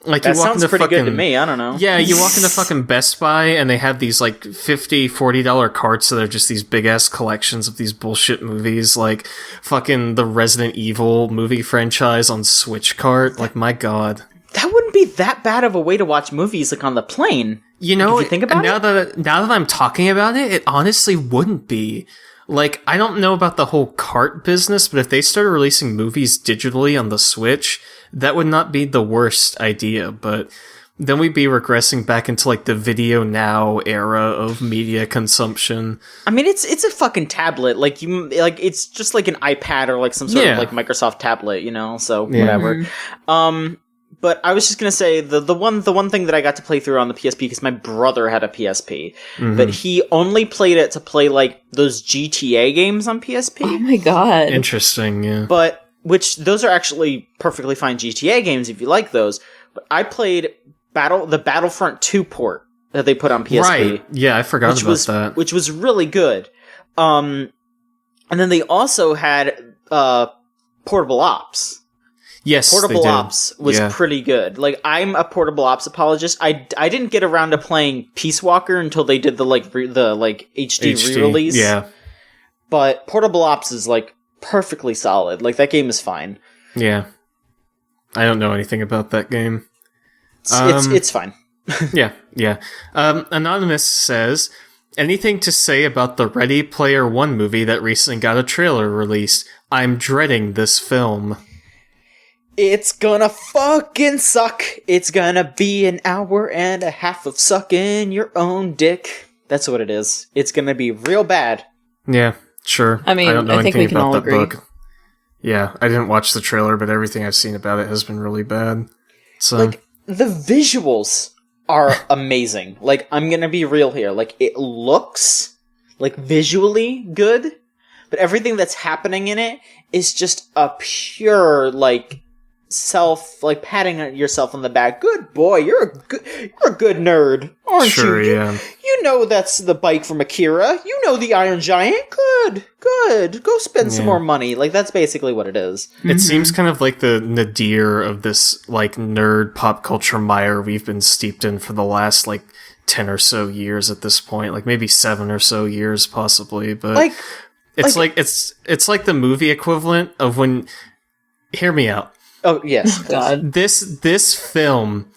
That you walk sounds into pretty good to me, I don't know. Yeah, you walk into fucking Best Buy and they have these, $50, $40 carts that are just these big-ass collections of these bullshit movies, fucking the Resident Evil movie franchise on Switch cart. My god. That wouldn't be that bad of a way to watch movies on the plane. You know, if you think about it? Now that I'm talking about it, it honestly wouldn't be. I don't know about the whole cart business, but if they started releasing movies digitally on the Switch, that would not be the worst idea, but then we'd be regressing back into the video now era of media consumption. I mean, it's a fucking tablet. It's just an iPad or some sort of Microsoft tablet, so whatever. But I was just gonna say the one thing that I got to play through on the PSP, because my brother had a PSP, but he only played it to play those GTA games on PSP. Oh my god! Interesting, yeah. But those are actually perfectly fine GTA games if you like those. But I played the Battlefront 2 port that they put on PSP. Right? Yeah, I forgot about that. Which was really good. And then they also had Portable Ops. Yes, Portable Ops was pretty good. I'm a Portable Ops apologist. I didn't get around to playing Peace Walker until they did the HD re-release. Yeah. But Portable Ops is perfectly solid. That game is fine. Yeah. I don't know anything about that game. It's fine. Yeah. Anonymous says, anything to say about the Ready Player One movie that recently got a trailer released? I'm dreading this film. It's gonna fucking suck. It's gonna be an hour and a half of sucking your own dick. That's what it is. It's gonna be real bad. Yeah, sure. I mean, I don't know think anything we can about all that agree. book. Yeah, I didn't watch the trailer, but everything I've seen about it has been really bad. So, the visuals are amazing. I'm gonna be real here. It looks visually good, but everything that's happening in it is just a pure patting yourself on the back. Good boy, you're a good nerd, aren't you? Sure, yeah. You know that's the bike from Akira. You know the Iron Giant. Good. Go spend some more money. That's basically what it is. It seems kind of like the nadir of this nerd pop culture mire we've been steeped in for the last 10 or so years at this point. Maybe 7 or so years possibly, but it's it's the movie equivalent of when hear me out. Oh, yes. God. This film,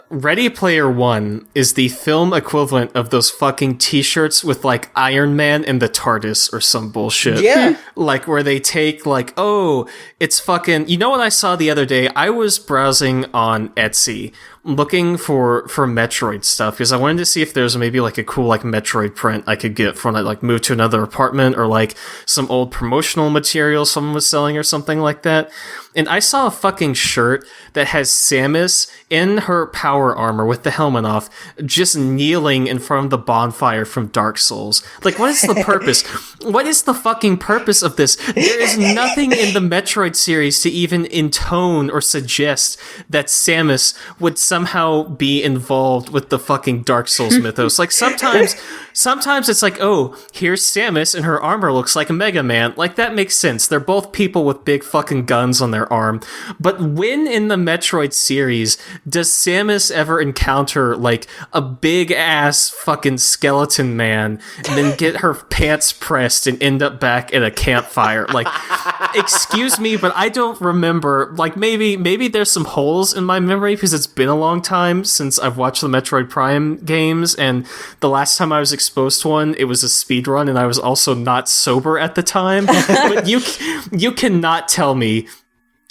Ready Player One, is the film equivalent of those fucking t-shirts with like Iron Man and the TARDIS or some bullshit. Yeah. Like where they take like, oh, it's fucking, you know what I saw the other day? I was browsing on Etsy looking for Metroid stuff because I wanted to see if there's maybe like a cool like Metroid print I could get from like move to another apartment or like some old promotional material someone was selling or something like that. And I saw a fucking shirt that has Samus in her power armor with the helmet off, just kneeling in front of the bonfire from Dark Souls. Like, what is the purpose? What is the fucking purpose of this? There is nothing in the Metroid series to even intone or suggest that Samus would somehow be involved with the fucking Dark Souls mythos. Like, sometimes it's like, oh, here's Samus and her armor looks like a Mega Man. Like, that makes sense. They're both people with big fucking guns on their arm. But when in the Metroid series does Samus ever encounter like a big ass fucking skeleton man and then get her pants pressed and end up back at a campfire? Like, excuse me, but I don't remember. Like, maybe there's some holes in my memory because it's been a long time since I've watched the Metroid Prime games, and the last time I was exposed to one, it was a speed run, and I was also not sober at the time. But you cannot tell me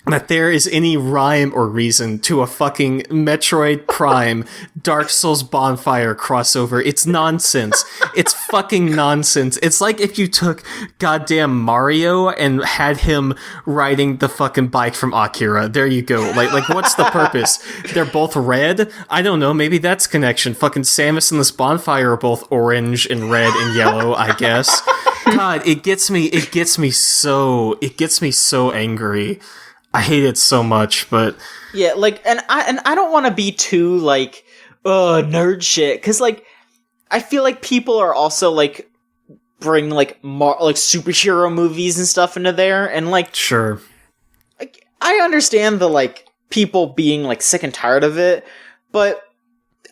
that there is any rhyme or reason to a fucking Metroid Prime Dark Souls bonfire crossover. It's nonsense. It's fucking nonsense. It's like if you took goddamn Mario and had him riding the fucking bike from Akira. There you go. Like what's the purpose? They're both red? I don't know. Maybe that's connection. Fucking Samus and this bonfire are both orange and red and yellow, I guess. God, it gets me so angry. I hate it so much, but yeah, like, and I don't want to be too like, nerd shit, because like, I feel like people are also like bring like like superhero movies and stuff into there, and like, sure, like, I understand the like people being like sick and tired of it, but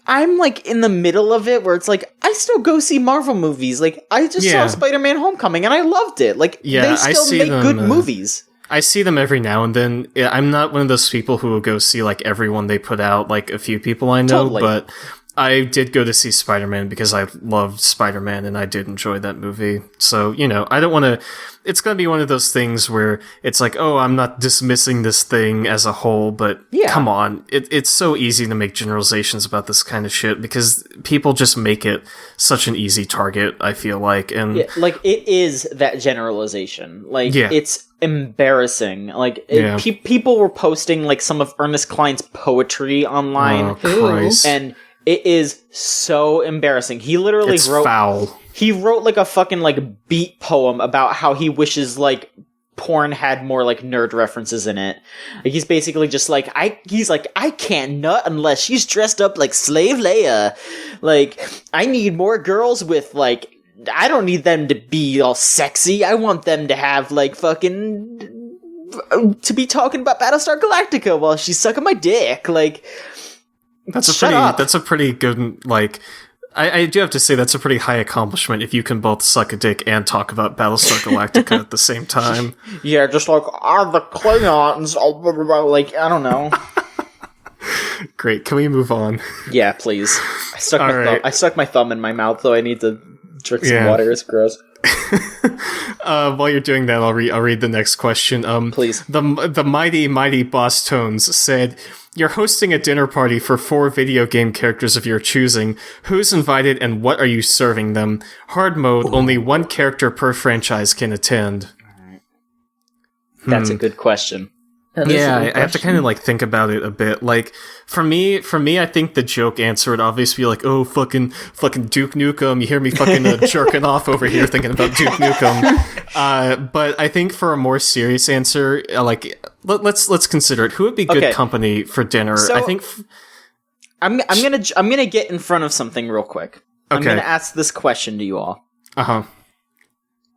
I'm like in the middle of it where it's like I still go see Marvel movies. Like, I just saw Spider-Man: Homecoming and I loved it. Like, they still make good movies. I see them every now and then. I'm not one of those people who will go see like everyone they put out, like a few people I know, but I did go to see Spider-Man because I loved Spider-Man and I did enjoy that movie. So, you know, I don't want to... It's going to be one of those things where it's like, oh, I'm not dismissing this thing as a whole, but come on. It's so easy to make generalizations about this kind of shit because people just make it such an easy target, I feel like. And like, it is that generalization. Like, it's embarrassing. Like, people were posting like some of Ernest Cline's poetry online. Oh, Christ. And it is so embarrassing. He literally wrote foul. He wrote like a fucking like beat poem about how he wishes like porn had more like nerd references in it. Like, he's basically just like I can't nut unless she's dressed up like Slave Leia. Like, I need more girls with like, I don't need them to be all sexy. I want them to have like fucking to be talking about Battlestar Galactica while she's sucking my dick. Like, that's a pretty good, like, I do have to say that's a pretty high accomplishment if you can both suck a dick and talk about Battlestar Galactica at the same time. Yeah, just like, the Klingons, like, I don't know. Great, can we move on? Yeah, please. I stuck my thumb in my mouth, though I need to drink some water, it's gross. While you're doing that, I'll read the next question. Please. The mighty Boss Tones said, you're hosting a dinner party for 4 video game characters of your choosing. Who's invited and what are you serving them? Hard mode, only 1 character per franchise can attend. That's a good question. Yeah, I have to kind of like think about it a bit. Like, for me, I think the joke answer would obviously be like, "Oh, fucking Duke Nukem." You hear me fucking jerking off over here thinking about Duke Nukem. But I think for a more serious answer, like, let's consider it. Who would be good company for dinner? So, I think I'm gonna get in front of something real quick. I'm gonna ask this question to you all.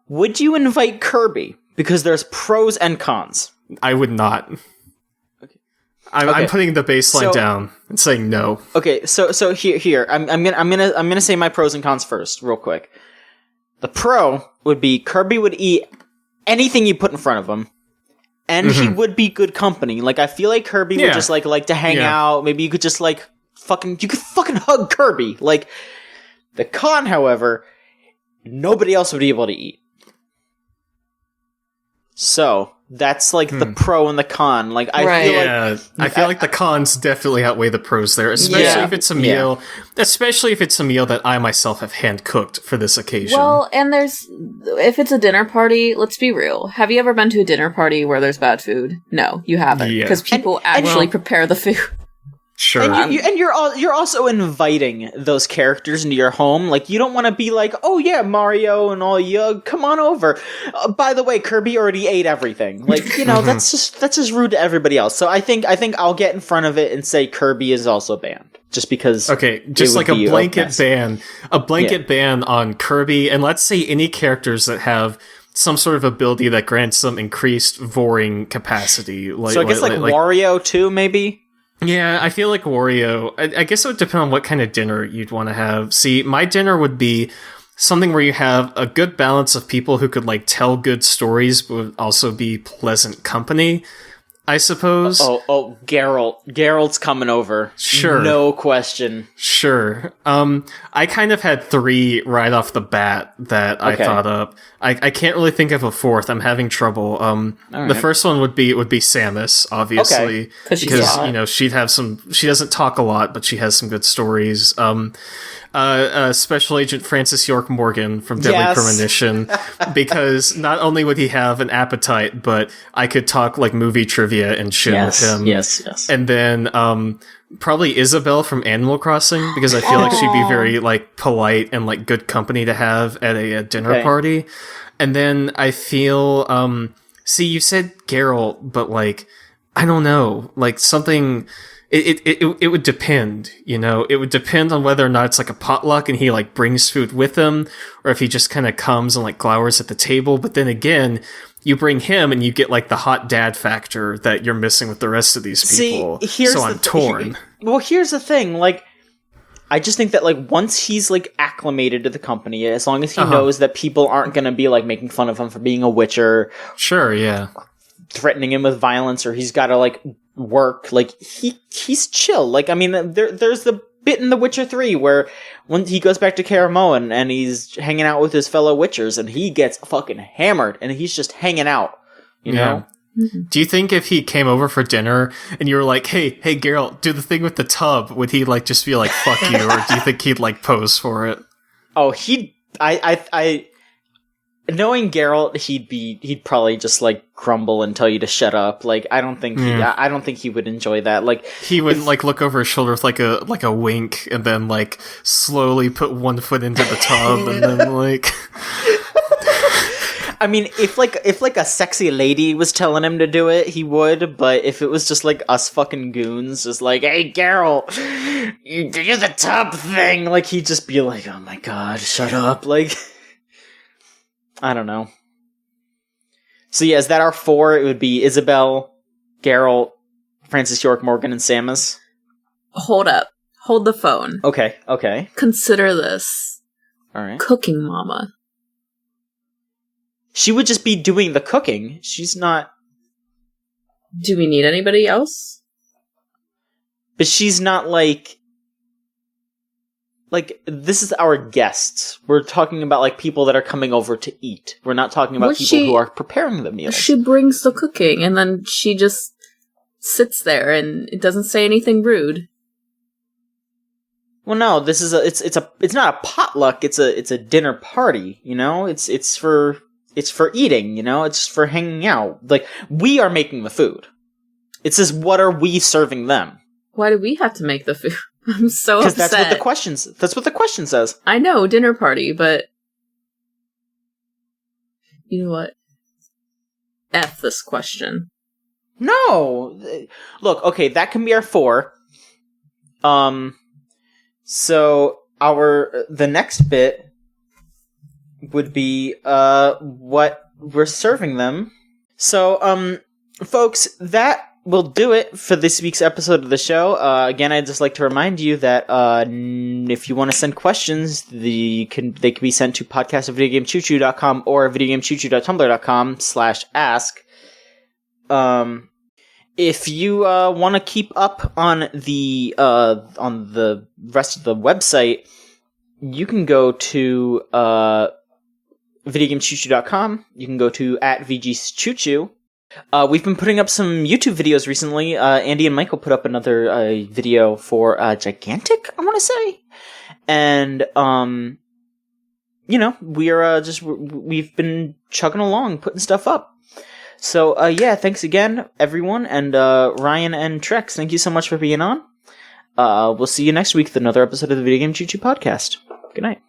Would you invite Kirby? Because there's pros and cons. I would not. I'm putting the baseline down and saying no. Okay, so here I'm gonna say my pros and cons first, real quick. The pro would be Kirby would eat anything you put in front of him. and he would be good company. Like, I feel like Kirby would just like to hang out. Maybe you could just like fucking hug Kirby. Like, the con, however, nobody else would be able to eat. So that's like the pro and the con. Like, I feel like the cons definitely outweigh the pros there, especially if it's a meal. Especially if it's a meal that I myself have hand cooked for this occasion. Well, and if it's a dinner party, let's be real. Have you ever been to a dinner party where there's bad food? No, you haven't, because people actually prepare the food. Sure. And you're also inviting those characters into your home. Like, you don't want to be like, oh yeah, Mario and all you, come on over. By the way, Kirby already ate everything. Like, you know, that's just rude to everybody else. So I think I'll get in front of it and say Kirby is also banned, just because. Okay, just like a blanket ban on Kirby, and let's say any characters that have some sort of ability that grants them increased voring capacity. So I guess like Wario too, maybe. Yeah, I feel like Wario. I guess it would depend on what kind of dinner you'd want to have. See, my dinner would be something where you have a good balance of people who could like tell good stories, but would also be pleasant company, I suppose. Oh, Geralt's coming over. Sure. No question. Sure. I kind of had 3 right off the bat that I thought up. I can't really think of a fourth. I'm having trouble. The first one would be Samus, obviously. Because you know, she doesn't talk a lot, but she has some good stories. Special Agent Francis York Morgan from Deadly Premonition, because not only would he have an appetite, but I could talk like movie trivia and shit with him. Yes. And then probably Isabelle from Animal Crossing, because I feel like she'd be very like polite and like good company to have at a dinner party. And then I feel see, you said Geralt, but like I don't know, like something. It would depend, you know? It would depend on whether or not it's like a potluck and he like brings food with him, or if he just kind of comes and like glowers at the table. But then again, you bring him and you get like the hot dad factor that you're missing with the rest of these people. So I'm torn. Well, here's the thing, like, I just think that like once he's like acclimated to the company, as long as he knows that people aren't gonna be like making fun of him for being a witcher. Sure, yeah. Threatening him with violence, or he's gotta like work, like he's chill. Like, I mean, there's the bit in The Witcher 3 where when he goes back to Kaer Morhen and he's hanging out with his fellow Witchers and he gets fucking hammered and he's just hanging out, you know? Do you think if he came over for dinner and you were like, hey Geralt, do the thing with the tub, would he like just be like, fuck you, or do you think he'd like pose for it? Oh, I knowing Geralt, he'd probably just like grumble and tell you to shut up. Like, I don't think he would enjoy that. Like, he would like look over his shoulder with like a wink, and then like slowly put one foot into the tub, and then like. I mean, if like a sexy lady was telling him to do it, he would. But if it was just like us fucking goons, just like, hey Geralt, you do the tub thing, like he'd just be like, oh my god, shut up, like. I don't know. So yeah, is that our 4? It would be Isabelle, Geralt, Francis York Morgan, and Samus. Hold up. Hold the phone. Okay. Consider this. All right. Cooking mama. She would just be doing the cooking. She's not... Do we need anybody else? But she's not like... Like, this is our guests. We're talking about, like, people that are coming over to eat. We're not talking about people who are preparing the meals. She brings the cooking, and then she just sits there, and it doesn't say anything rude. Well, no, this is it's not a potluck. It's a dinner party. You know, it's for eating. You know, it's for hanging out. Like, we are making the food. It says, what are we serving them? Why do we have to make the food? I'm so upset. Because that's what the question says. I know, dinner party, but you know what? F this question. No! Look, okay, that can be our 4. So the next bit would be what we're serving them. So, folks, that will do it for this week's episode of the show. Again, I'd just like to remind you that if you want to send questions, they can be sent to podcast@videogamechoochoo.com or videogamechoochoo.tumblr.com/ask. If you want to keep up on the rest of the website, you can go to videogamechoochoo.com. You can go to @VGCC. We've been putting up some YouTube videos recently. Andy and Michael put up another video for Gigantic, I want to say. And, we've been chugging along, putting stuff up. So, thanks again, everyone. And Ryan and Trex, thank you so much for being on. We'll see you next week with another episode of the Video Game Choo Choo podcast. Good night.